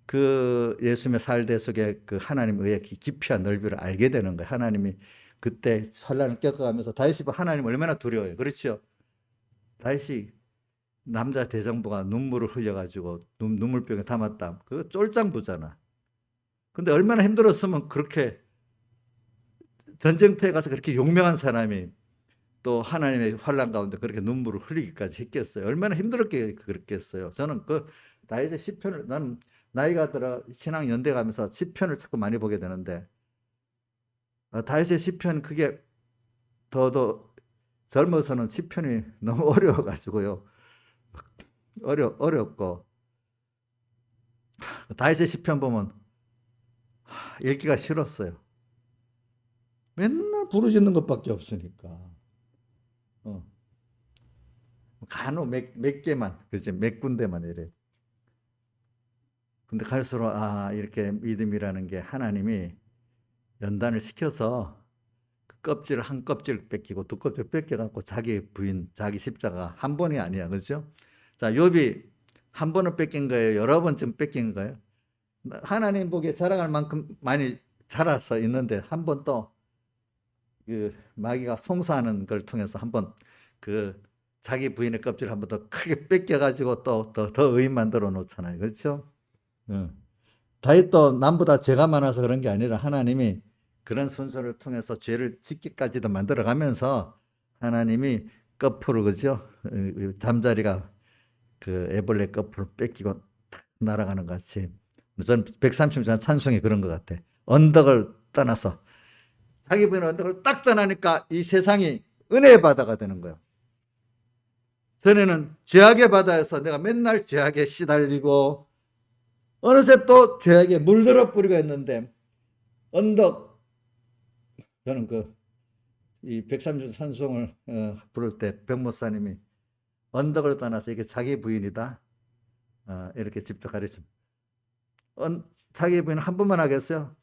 S1: 그 예수님의 살대 속에 그 하나님의 깊이와 넓이를 알게 되는 거예요. 하나님이 그때 환난을 겪어가면서 다윗이 하나님 얼마나 두려워요. 그렇죠? 다윗이 남자 대장부가 눈물을 흘려가지고 눈물병에 담았다. 그거 쫄장부잖아. 근데 얼마나 힘들었으면 그렇게 전쟁터에 가서 그렇게 용맹한 사람이 또 하나님의 환난 가운데 그렇게 눈물을 흘리기까지 했겠어요. 얼마나 힘들었게 그랬겠어요. 저는 그 다윗의 시편을 나는 나이가 들어 신앙 연대 가면서 시편을 자꾸 많이 보게 되는데 다윗의 시편 그게 더 젊어서는 시편이 너무 어려워가지고요. 어렵고 다윗의 시편 보면 읽기가 싫었어요. 맨날 부르짖는 것밖에 없으니까. 간혹 몇 개만, 그치? 몇 군데만 이래. 근데 갈수록, 이렇게 믿음이라는 게 하나님이 연단을 시켜서 그 껍질을 한 껍질 뺏기고 두 껍질 뺏겨갖고 자기 부인, 자기 십자가 한 번이 아니야. 그죠? 자, 욥이 한 번은 뺏긴 거예요? 여러 번쯤 뺏긴 거예요? 하나님 보기에 자랑할 만큼 많이 자라서 있는데 한 번 또 그 마귀가 송사하는 걸 통해서 한번 그 자기 부인의 껍질을 한 번 더 크게 뺏겨가지고 또 더 의인 만들어 놓잖아요. 그렇죠? 다윗도 남보다 죄가 많아서 그런 게 아니라 하나님이 그런 순서를 통해서 죄를 짓기까지도 만들어가면서 하나님이 거풀을, 그죠? 잠자리가 그 애벌레 거풀을 뺏기고 날아가는 것 같이. 저는 130장 찬송이 그런 것 같아. 언덕을 떠나서 자기 부인의 언덕을 딱 떠나니까 이 세상이 은혜의 바다가 되는 거예요. 전에는 죄악의 바다에서 내가 맨날 죄악에 시달리고 어느새 또 죄악에 물들어 뿌리고 했는데 언덕, 저는 이 130 찬송을 부를 때 백목사님이 언덕을 떠나서 이게 자기 부인이다 이렇게 직접 가르칩니다. 자기 부인을 한 번만 하겠어요?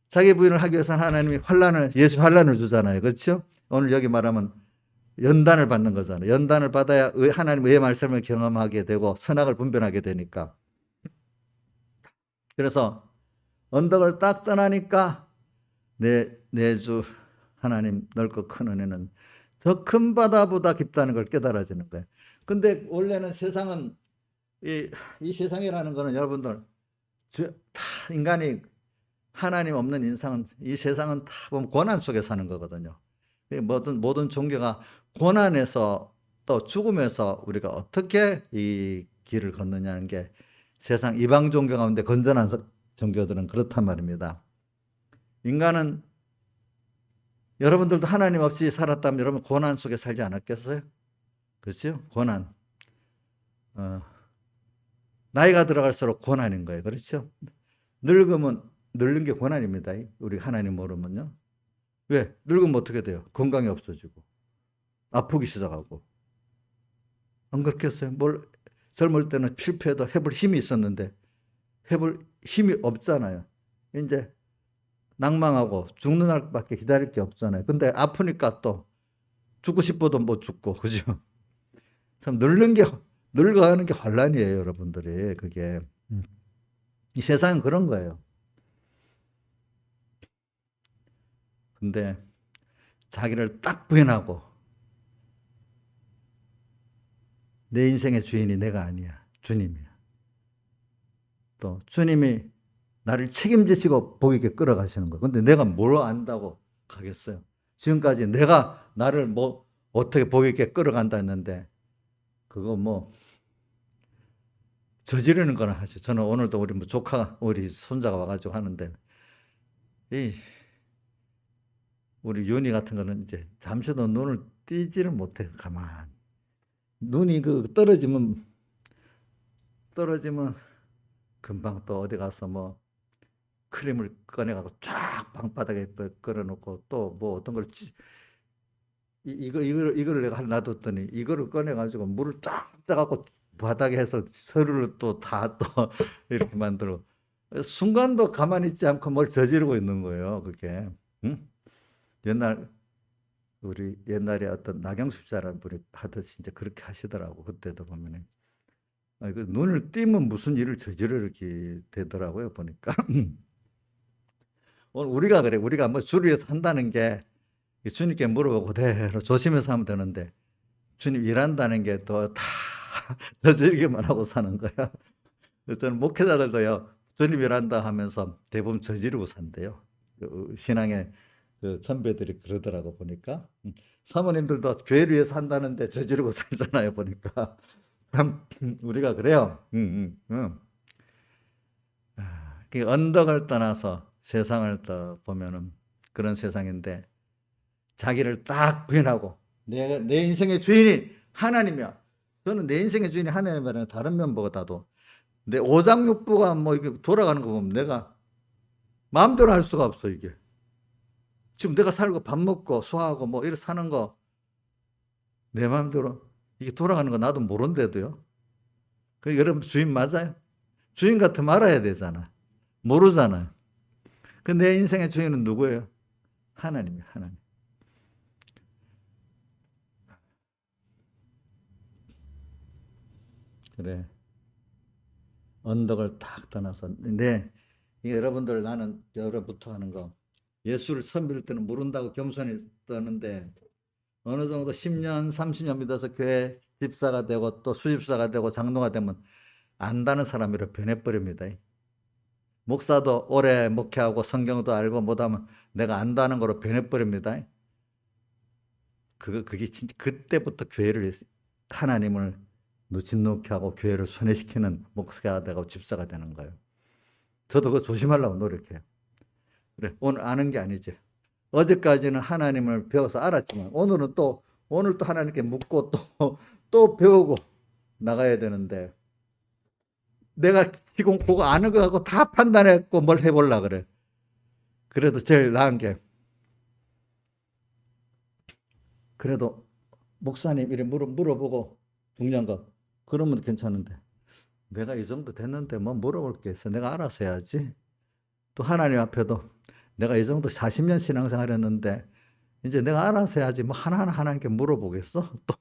S1: 자기 부인을 하기 위해서는 하나님이 예수 환난을 주잖아요. 그렇죠? 오늘 여기 말하면 연단을 받는 거잖아요. 연단을 받아야 하나님의 말씀을 경험하게 되고 선악을 분별하게 되니까. 그래서 언덕을 딱 떠나니까 내 주 하나님 넓고 큰 은혜는 저 큰 바다보다 깊다는 걸 깨달아지는 거예요. 근데 원래는 세상은 이 세상이라는 거는 여러분들 다 인간이 하나님 없는 인상은 이 세상은 다 보면 고난 속에 사는 거거든요. 모든 종교가 고난에서 또 죽음에서 우리가 어떻게 이 길을 걷느냐는 게 세상 이방 종교 가운데 건전한 종교들은 그렇단 말입니다. 인간은 여러분들도 하나님 없이 살았다면 여러분 고난 속에 살지 않았겠어요? 그렇죠? 고난. 나이가 들어갈수록 고난인 거예요. 그렇죠? 늙는 게 고난입니다. 우리 하나님 모르면요. 왜? 늙으면 어떻게 돼요? 건강이 없어지고 아프기 시작하고. 안 그렇겠어요? 젊을 때는 실패해도 해볼 힘이 있었는데 해볼 힘이 없잖아요. 이제 낭망하고 죽는 날밖에 기다릴 게 없잖아요. 근데 아프니까 또 죽고 싶어도 못 죽고, 그죠? 참 늙어가는 게 환란이에요, 여러분들이. 그게 이 세상은 그런 거예요. 근데 자기를 딱 부인하고 내 인생의 주인이 내가 아니야, 주님이야. 또 주님이 나를 책임지시고 복 있게 끌어가시는 거예요. 근데 내가 뭘 안다고 가겠어요? 지금까지 내가 나를 어떻게 복 있게 끌어간다 했는데 그거 뭐 저지르는 거나 하죠. 저는 오늘도 우리 뭐 조카, 우리 손자가 와가지고 하는데, 이 우리 윤희 같은 거는 이제 잠시도 눈을 띄지를 못해. 가만. 눈이 그 떨어지면 금방 또 어디 가서 뭐 크림을 꺼내가고 쫙 방바닥에 걸어놓고 또 뭐 어떤 걸 이거를 내가 놔뒀더니 이거를 꺼내가지고 물을 쫙 짜갖고 바닥에 해서 서류를 또 다 또 이렇게 만들어. 순간도 가만히 있지 않고 뭘 저지르고 있는 거예요. 그게. 응? 우리 옛날에 어떤 나경수 집사라는 분이 하듯이 이제 그렇게 하시더라고. 그때도 보면은. 눈을 띄면 무슨 일을 저지르게 되더라고요. 보니까. 오늘 우리가 그래. 우리가 뭐 주를 위해서 한다는 게 주님께 물어보고 그대로 조심해서 하면 되는데 주님 일한다는 게 또 다 저지르기만 하고 사는 거야. 저는 목회자들도요. 주님 일한다 하면서 대부분 저지르고 산대요. 신앙의 그 선배들이 그러더라고 보니까. 사모님들도 교회를 위해서 한다는데 저지르고 살잖아요. 보니까. 참 우리가 그래요. 그 언덕을 떠나서 세상을 보면은 그런 세상인데 자기를 딱 부인하고 내 인생의 주인이 하나님이야. 저는 내 인생의 주인이 하나님이라는 다른 면보다도 내 오장육부가 뭐 이게 돌아가는 거 보면 내가 마음대로 할 수가 없어. 이게 지금 내가 살고 밥 먹고 소화하고 뭐 이렇게 사는 거 내 마음대로 이게 돌아가는 거 나도 모른대도요. 그 여러분 주인 맞아요? 주인 같으면 알아야 되잖아. 모르잖아요. 그 내 인생의 주인은 누구예요? 하나님이에요. 하나님. 그래. 언덕을 탁 떠나서 이게 여러분들 나는 여러분부터 하는 거 예수를 처음 믿을 때는 모른다고 겸손했었는데 어느 정도 10년 30년 믿어서 교회 집사가 되고 또 수집사가 되고 장로가 되면 안다는 사람으로 변해버립니다. 목사도 오래 목회하고 성경도 알고 못하면 내가 안다는 거로 변해버립니다. 그게 진짜 그때부터 교회를 하나님을 진노케 하고 교회를 손해시키는 목사가 되고 집사가 되는 거예요. 저도 그거 조심하려고 노력해요. 그래, 오늘 아는 게 아니지. 어제까지는 하나님을 배워서 알았지만 오늘 또 하나님께 묻고 또 배우고 나가야 되는데 내가 지금 그거 아는 거 갖고 다 판단했고 뭘 해보려 그래. 그래도 제일 나은 게 그래도 목사님 이래 물어보고 중요한 거 그러면 괜찮은데 내가 이 정도 됐는데 뭐 물어볼 게 있어. 내가 알아서 해야지. 또 하나님 앞에도 내가 이 정도 40년 신앙생활 했는데 이제 내가 알아서 해야지 뭐 하나하나 하나님께 물어보겠어? 또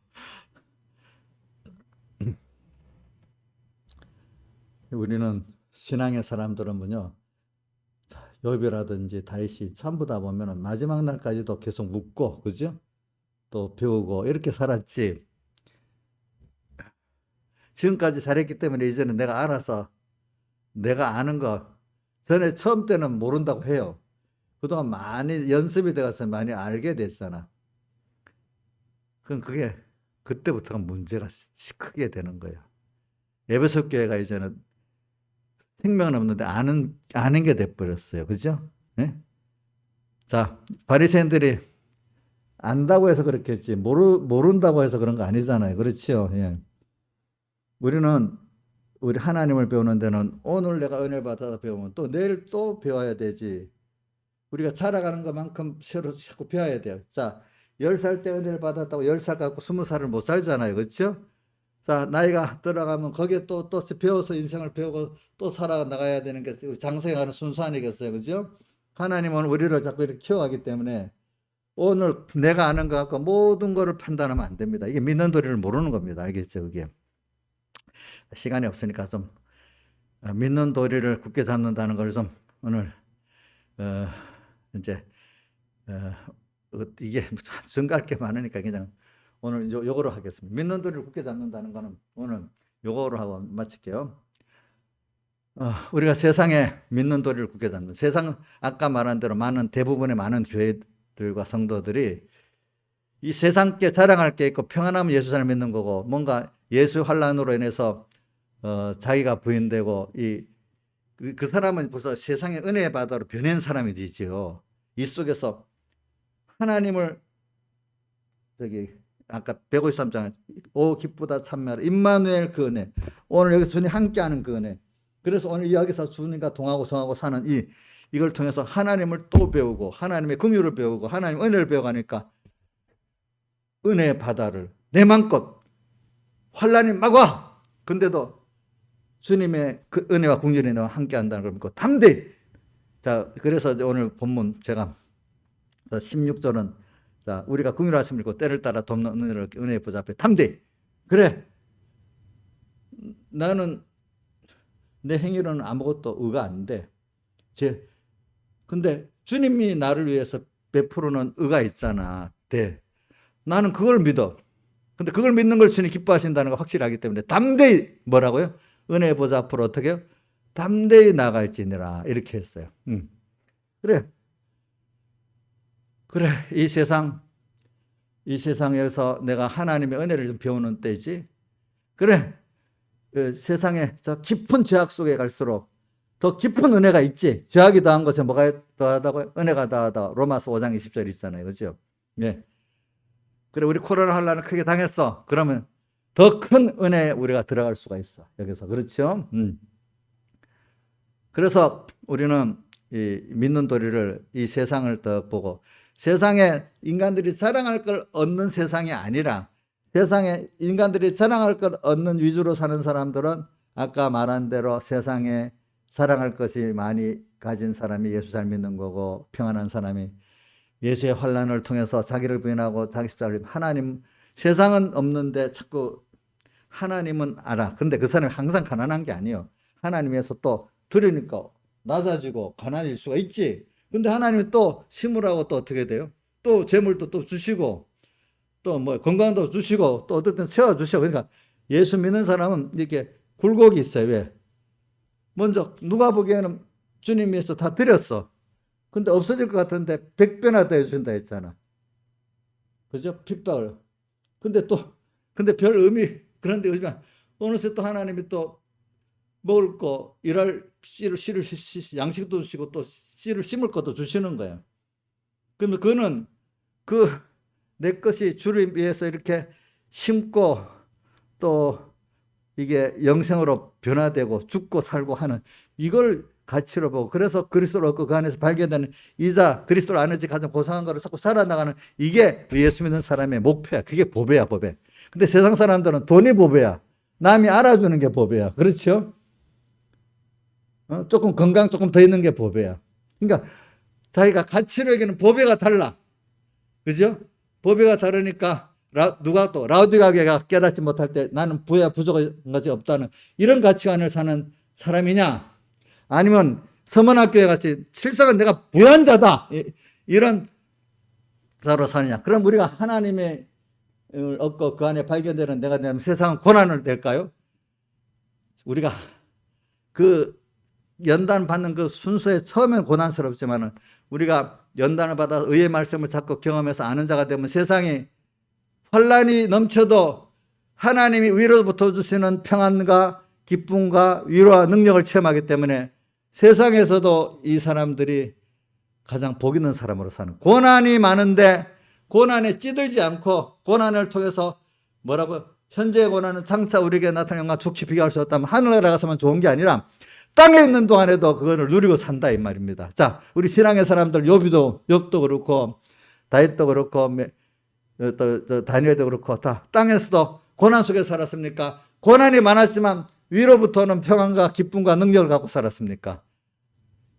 S1: 우리는 신앙의 사람들은요 욥이라든지 다윗이 전부 다 보면은 마지막 날까지도 계속 묻고 그죠? 또 배우고 이렇게 살았지. 지금까지 잘했기 때문에 이제는 내가 알아서 내가 아는 거 전에 처음 때는 모른다고 해요. 그동안 많이 연습이 되어서 많이 알게 됐잖아. 그럼 그게 그때부터가 문제가 크게 되는 거예요. 에베소 교회가 이제는 생명은 없는데 아는 게 돼버렸어요. 그죠? 네? 자, 바리새인들이 안다고 해서 그렇겠지 모른다고 해서 그런 거 아니잖아요. 그렇죠? 예. 우리 하나님을 배우는 데는 오늘 내가 은혜를 받아서 배우면 또 내일 또 배워야 되지. 우리가 자라가는 것만큼 새로 자꾸 배워야 돼요. 자, 10살 때 은혜를 받았다고 10살 갖고 20살을 못 살잖아요. 그렇죠? 자, 나이가 들어가면 거기에 또 배워서 인생을 배우고 또 살아나가야 되는 게 장성하는 순서 아니겠어요. 그죠? 하나님은 우리를 자꾸 이렇게 키워가기 때문에 오늘 내가 아는 것 갖고 모든 거를 판단하면 안 됩니다. 이게 믿는 도리를 모르는 겁니다. 알겠죠? 그게. 시간이 없으니까 좀 믿는 도리를 굳게 잡는다는 걸 좀 오늘 이제 이게 증가할 게 많으니까 그냥 오늘 요거로 하겠습니다. 믿는 도리를 굳게 잡는다는 거는 오늘 요거로 하고 마칠게요. 우리가 세상에 믿는 도리를 굳게 잡는 세상 아까 말한 대로 대부분의 많은 교회들과 성도들이 이 세상께 자랑할 게 있고 평안하면 예수를 믿는 거고 뭔가 예수의 환난으로 인해서 자기가 부인되고 그 사람은 벌써 세상의 은혜의 바다로 변한 사람이 되지요. 이 속에서 하나님을 아까 153장 오 기쁘다 참매하라 임마누엘 그 은혜, 오늘 여기서 주님 함께하는 그 은혜. 그래서 오늘 여기서 주님과 동하고 성하고 사는 이걸 통해서 하나님을 또 배우고 하나님의 긍휼을 배우고 하나님 은혜를 배워가니까 은혜의 바다를 내 맘껏 환난이 막 와. 근데도 주님의 그 은혜와 긍휼이 너와 함께한다는 걸 믿고 담대히. 자, 그래서 오늘 본문 제가 16절은 자, 우리가 긍휼하심을 믿고 때를 따라 돕는 은혜를 은혜의 보좌 앞에 담대히. 그래, 나는 내 행위로는 아무것도 의가 안 돼. 근데 주님이 나를 위해서 베푸는 의가 있잖아. 돼. 나는 그걸 믿어. 근데 그걸 믿는 걸 주님 기뻐하신다는 걸 확실히 알기 때문에 담대히 뭐라고요? 은혜의 보좌 앞으로 어떻게 해요? 담대히 나갈지니라 이렇게 했어요. 그래. 이 세상에서 내가 하나님의 은혜를 좀 배우는 때지. 그래. 세상에 저 깊은 죄악 속에 갈수록 더 깊은 은혜가 있지. 죄악이 더한 것에 뭐가 더하다고요? 은혜가 더하다. 로마서 5장 20절 있잖아요. 그렇죠? 네. 그래, 우리 코로나 환난을 크게 당했어. 그러면 더 큰 은혜에 우리가 들어갈 수가 있어. 여기서. 그렇죠? 그래서 우리는 이 믿는 도리를 이 세상을 더 보고 세상에 인간들이 자랑할 걸 얻는 세상이 아니라 세상에 인간들이 자랑할 걸 얻는 위주로 사는 사람들은 아까 말한 대로 세상에 자랑할 것이 많이 가진 사람이 예수 잘 믿는 거고 평안한 사람이 예수의 환난을 통해서 자기를 부인하고 자기 십자가를 하나님 세상은 없는데 자꾸 하나님은 알아. 근데 그 사람이 항상 가난한 게 아니에요. 하나님에서 또 들으니까 낮아지고 가난해질 수가 있지. 근데 하나님이 또 심으라고 또 어떻게 돼요? 또 재물도 또 주시고 또 뭐 건강도 주시고 또 어떨 땐 세워주시고. 그러니까 예수 믿는 사람은 이렇게 굴곡이 있어요. 왜? 먼저 누가 보기에는 주님 위해서 다 드렸어. 근데 없어질 것 같은데 100배나 더 해준다 했잖아. 그죠? 핍박을. 근데 별 의미, 그런데 요즘에 어느새 또 하나님이 또 먹을 거, 일할 씨를 양식도 주시고 또 씨를 심을 것도 주시는 거야. 그러면 그거는 내 것이 주를 위해서 이렇게 심고 또 이게 영생으로 변화되고 죽고 살고 하는 이걸 가치로 보고, 그래서 그리스도를 얻고 그 안에서 발견되는 이자 그리스도를 아는지 가장 고상한 거를 자꾸 살아나가는 이게 예수 믿는 사람의 목표야. 그게 보배야, 보배. 근데 세상 사람들은 돈이 보배야. 남이 알아주는 게 보배야. 그렇죠? 조금 건강 조금 더 있는 게 보배야. 그러니까 자기가 가치로 여기는 보배가 달라. 그죠? 보배가 다르니까 누가 또 라우디가게가 깨닫지 못할 때 나는 부야 부족한 것이 없다는 이런 가치관을 사는 사람이냐, 아니면 서문학교에 같이 실상은 내가 부유한 자다 이런 자로 사느냐. 그럼 우리가 하나님의 얻고 그 안에 발견되는 내가 되면 세상은 고난을 낼까요? 우리가 그 연단 받는 그 순서에 처음엔 고난스럽지만은 우리가 연단을 받아 의의 말씀을 자꾸 경험해서 아는 자가 되면 세상이 환난이 넘쳐도 하나님이 위로부터 주시는 평안과 기쁨과 위로와 능력을 체험하기 때문에 세상에서도 이 사람들이 가장 복 있는 사람으로 사는, 고난이 많은데 고난에 찌들지 않고 고난을 통해서 뭐라고, 현재의 고난은 장차 우리에게 나타나는 것과 좋게 비교할 수 없다면 하늘에 나가서만 좋은 게 아니라 땅에 있는 동안에도 그거를 누리고 산다 이 말입니다. 자, 우리 신앙의 사람들 욥도 그렇고 다윗도 그렇고 또 다니엘도 그렇고 다 땅에서도 고난 속에 살았습니까? 고난이 많았지만 위로부터는 평안과 기쁨과 능력을 갖고 살았습니까?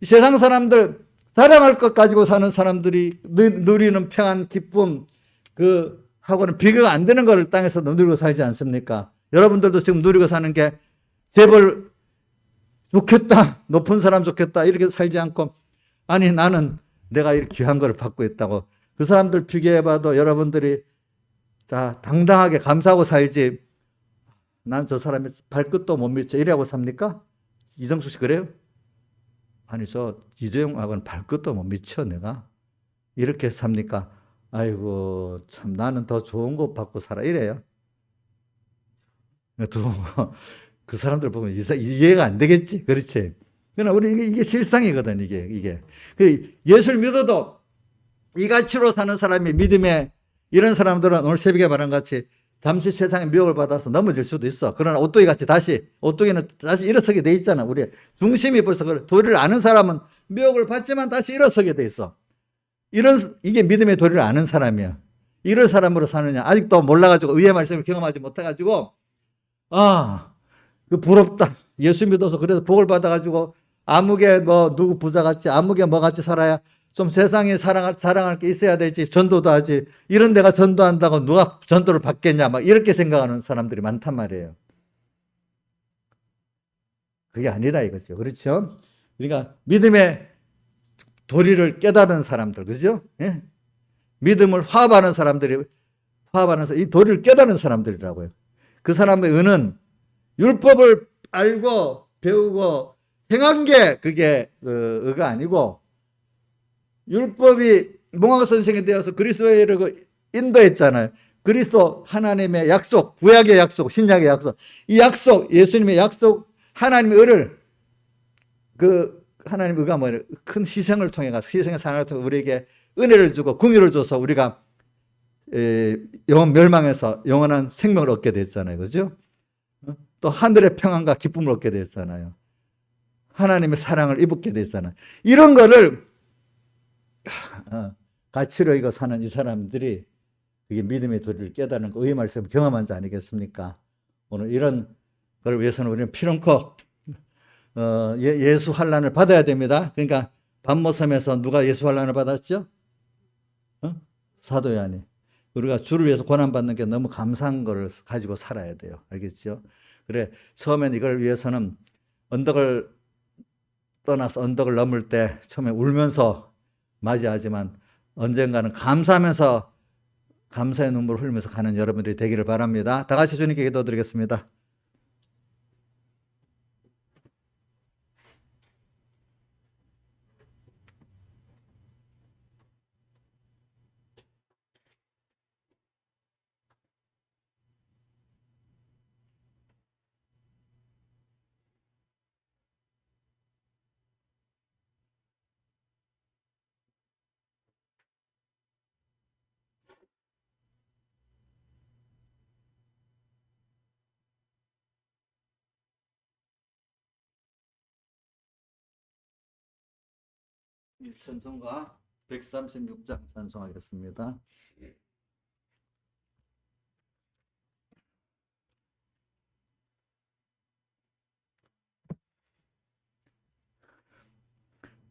S1: 이 세상 사람들 자랑할 것 가지고 사는 사람들이 누리는 평안, 기쁨, 그 하고는 비교가 안 되는 걸 땅에서 누리고 살지 않습니까? 여러분들도 지금 누리고 사는 게 재벌 좋겠다, 높은 사람 좋겠다 이렇게 살지 않고, 아니 나는 내가 이렇게 귀한 걸 받고 있다고 그 사람들 비교해봐도 여러분들이 자 당당하게 감사하고 살지, 난 저 사람의 발끝도 못 미쳐 이래하고 삽니까? 이정숙 씨 그래요? 아니 저 이재용하고는 발끝도 못 미쳐 내가 이렇게 삽니까? 아이고 참 나는 더 좋은 거 받고 살아 이래요. 그 사람들 보면 이해가 안 되겠지. 그렇지. 그러나 우리 이게 실상이거든, 이게. 예수를 믿어도 이 가치로 사는 사람이 믿음에 이런 사람들은 오늘 새벽에 말한 같이 잠시 세상의 미혹을 받아서 넘어질 수도 있어. 그러나 오뚜기 같이 오뚜기는 다시 일어서게 돼 있잖아. 우리 중심이 벌써 도리를 아는 사람은 미혹을 받지만 다시 일어서게 돼 있어. 이게 믿음의 도리를 아는 사람이야. 이런 사람으로 사느냐. 아직도 몰라가지고 의의 말씀을 경험하지 못해가지고 그 부럽다. 예수 믿어서 그래서 복을 받아가지고 아무개 누구 부자같이 아무개 뭐같이 살아야 좀 세상에 자랑할 게 있어야 되지. 전도도 하지. 이런 데가 전도한다고 누가 전도를 받겠냐. 막 이렇게 생각하는 사람들이 많단 말이에요. 그게 아니라 이거죠. 그렇죠? 그러니까 믿음의 도리를 깨달은 사람들, 그죠? 예? 믿음을 화합하는 사람들이, 이 도리를 깨달은 사람들이라고요. 그 사람의 의는 율법을 알고 배우고 행한 게 그게 의가 아니고, 율법이 몽학 선생이 되어서 그리스도를 인도했잖아요. 그리스도 하나님의 약속, 구약의 약속, 신약의 약속, 이 약속, 예수님의 약속, 하나님의 의를 하나님의 의가 뭐예요? 큰 희생을 통해 가서 희생의 사랑을 통해 우리에게 은혜를 주고 긍휼을 줘서 우리가 영원 멸망에서 영원한 생명을 얻게 됐잖아요. 그죠? 또 하늘의 평안과 기쁨을 얻게 됐잖아요. 하나님의 사랑을 입게 됐잖아요. 이런 거를 가치로 이거 사는 이 사람들이 그게 믿음의 도리를 깨달은 거, 의의 말씀을 경험한 자 아니겠습니까? 오늘 이런 걸 위해서는 우리는 피렁커 예수 환난을 받아야 됩니다. 그러니까 밤모섬에서 누가 예수 환난을 받았죠? 사도 요한이. 우리가 주를 위해서 고난받는 게 너무 감사한 걸 가지고 살아야 돼요. 알겠죠? 그래, 처음엔 이걸 위해서는 언덕을 떠나서 언덕을 넘을 때 처음에 울면서 맞이하지만 언젠가는 감사하면서 감사의 눈물을 흘리면서 가는 여러분들이 되기를 바랍니다. 다 같이 주님께 기도드리겠습니다. 찬송가 136장 찬송하겠습니다.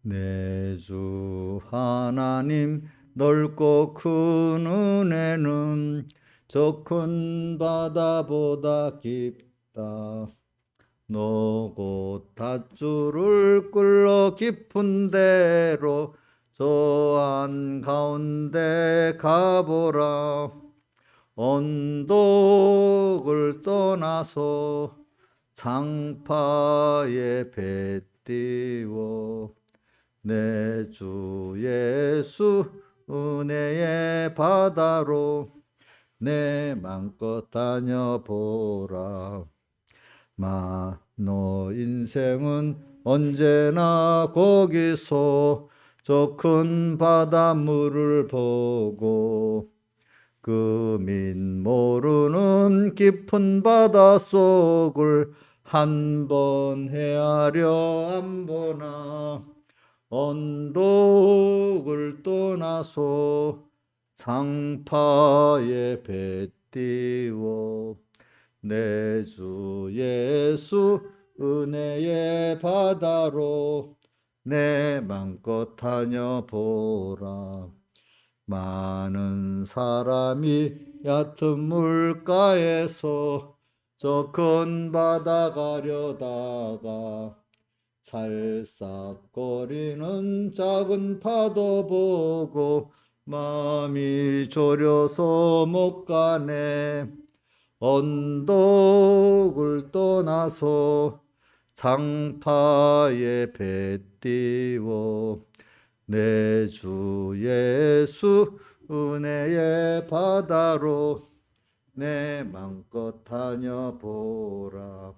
S1: 내 주 하나님 넓고 큰 은혜는 저 큰 바다보다 깊다. 너고 닷줄을 끌어 깊은 데로 저 한가운데 가보라. 언덕을 떠나서 장파에 배 띄워 내 주 예수 은혜의 바다로 내 맘껏 다녀보라. 너 인생은 언제나 거기서 저 큰 바닷물을 보고 그 민 모르는 깊은 바닷속을 한 번 헤아려 안 보나. 언덕을 떠나서 장파에 배 띄워 내 주 예수 은혜의 바다로 내 맘껏 다녀보라. 많은 사람이 얕은 물가에서 저 큰 바다 가려다가 찰싹거리는 작은 파도 보고 마음이 졸여서 못 가네. 언덕을 떠나서 장파에 배 띄워 내 주 예수 은혜의 바다로 내 맘껏 다녀보라.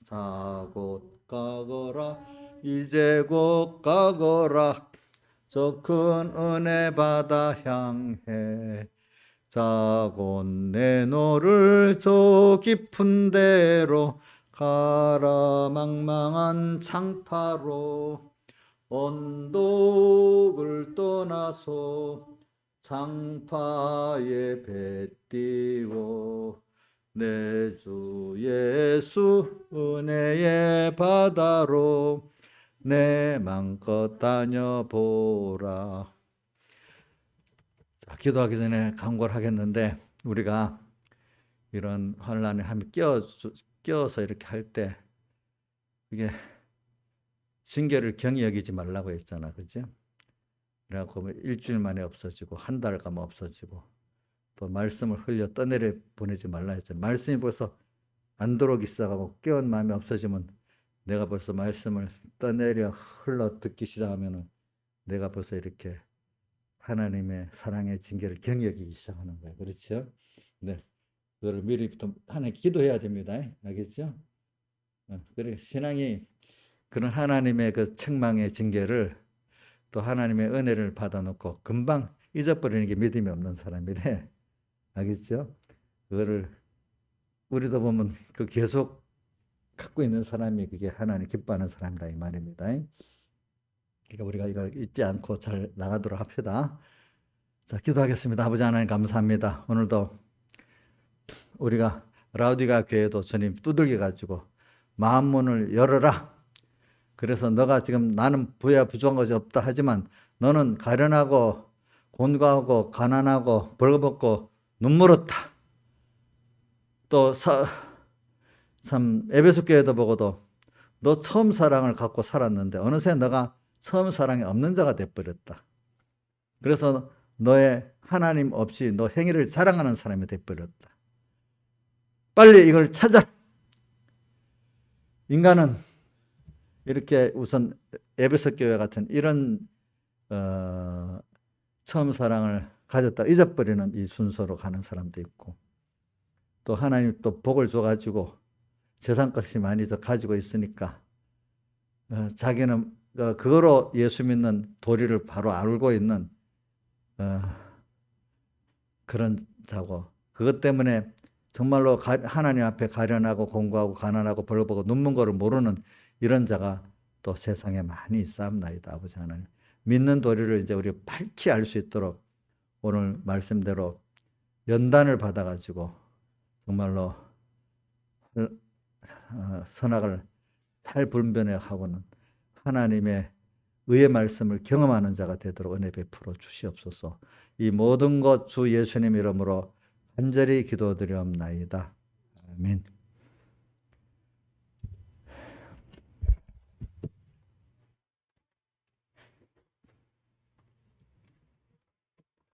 S1: 자 곧 가거라 이제 곧 가거라 저 큰 은혜 바다 향해. 자 곧 내 노를 저 깊은 데로 가라 망망한 창파로. 언덕을 떠나서 창파에 배 띄워 내 주 예수 은혜의 바다로 내 맘껏 다녀보라. 자, 기도하기 전에 간구를 하겠는데, 우리가 이런 환란에 함께 끼어서 이렇게 할 때 이게 징계를 경히 여기지 말라고 했잖아, 그죠? 그래갖고 일주일 만에 없어지고 한 달 가면 없어지고 또 말씀을 흘려 떠내려 보내지 말라 했잖아. 말씀이 벌써 안 들어오기 시작하고 깨운 마음이 없어지면 내가 벌써 말씀을 떠내려 흘러 듣기 시작하면은 내가 벌써 이렇게 하나님의 사랑의 징계를 경히 여기기 시작하는 거예요. 그렇죠? 네. 그걸 미리부터 하나님 기도해야 됩니다. 알겠죠? 그래 신앙이 그런 하나님의 그 책망의 징계를 또 하나님의 은혜를 받아놓고 금방 잊어버리는 게 믿음이 없는 사람이래. 알겠죠? 그거를 우리도 보면 그 계속 갖고 있는 사람이 그게 하나님 기뻐하는 사람이라 이 말입니다. 그러니까 우리가 이걸 잊지 않고 잘 나가도록 합시다. 자, 기도하겠습니다. 아버지 하나님 감사합니다. 오늘도 우리가 라우디가 교회도 주님 두들겨 가지고 마음 문을 열어라. 그래서 너가 지금 나는 부야 부족한 것이 없다 하지만 너는 가련하고 곤고하고 가난하고 벌거벗고 눈물었다. 또 참 에베소 교회도 보고도 너 처음 사랑을 갖고 살았는데 어느새 너가 처음 사랑이 없는 자가 돼버렸다. 그래서 너의 하나님 없이 너 행위를 자랑하는 사람이 돼버렸다. 빨리 이걸 찾아. 인간은 이렇게 우선 에베소 교회 같은 이런 처음 사랑을 가졌다 잊어버리는 이 순서로 가는 사람도 있고, 또 하나님 또 복을 줘가지고 세상것이 많이 더 가지고 있으니까 자기는 그거로 예수 믿는 도리를 바로 알고 있는 그런 자고, 그것 때문에 정말로 하나님 앞에 가련하고 공고하고 가난하고 벌거벗고 눈먼 거를 모르는 이런 자가 또 세상에 많이 있사옵나이다. 아버지 하나님 믿는 도리를 이제 우리 밝히 알 수 있도록 오늘 말씀대로 연단을 받아가지고 정말로 선악을 잘 분별하고는 하나님의 의의 말씀을 경험하는 자가 되도록 은혜 베풀어 주시옵소서. 이 모든 것 주 예수님 이름으로 간절히 기도드리옵나이다. 아멘.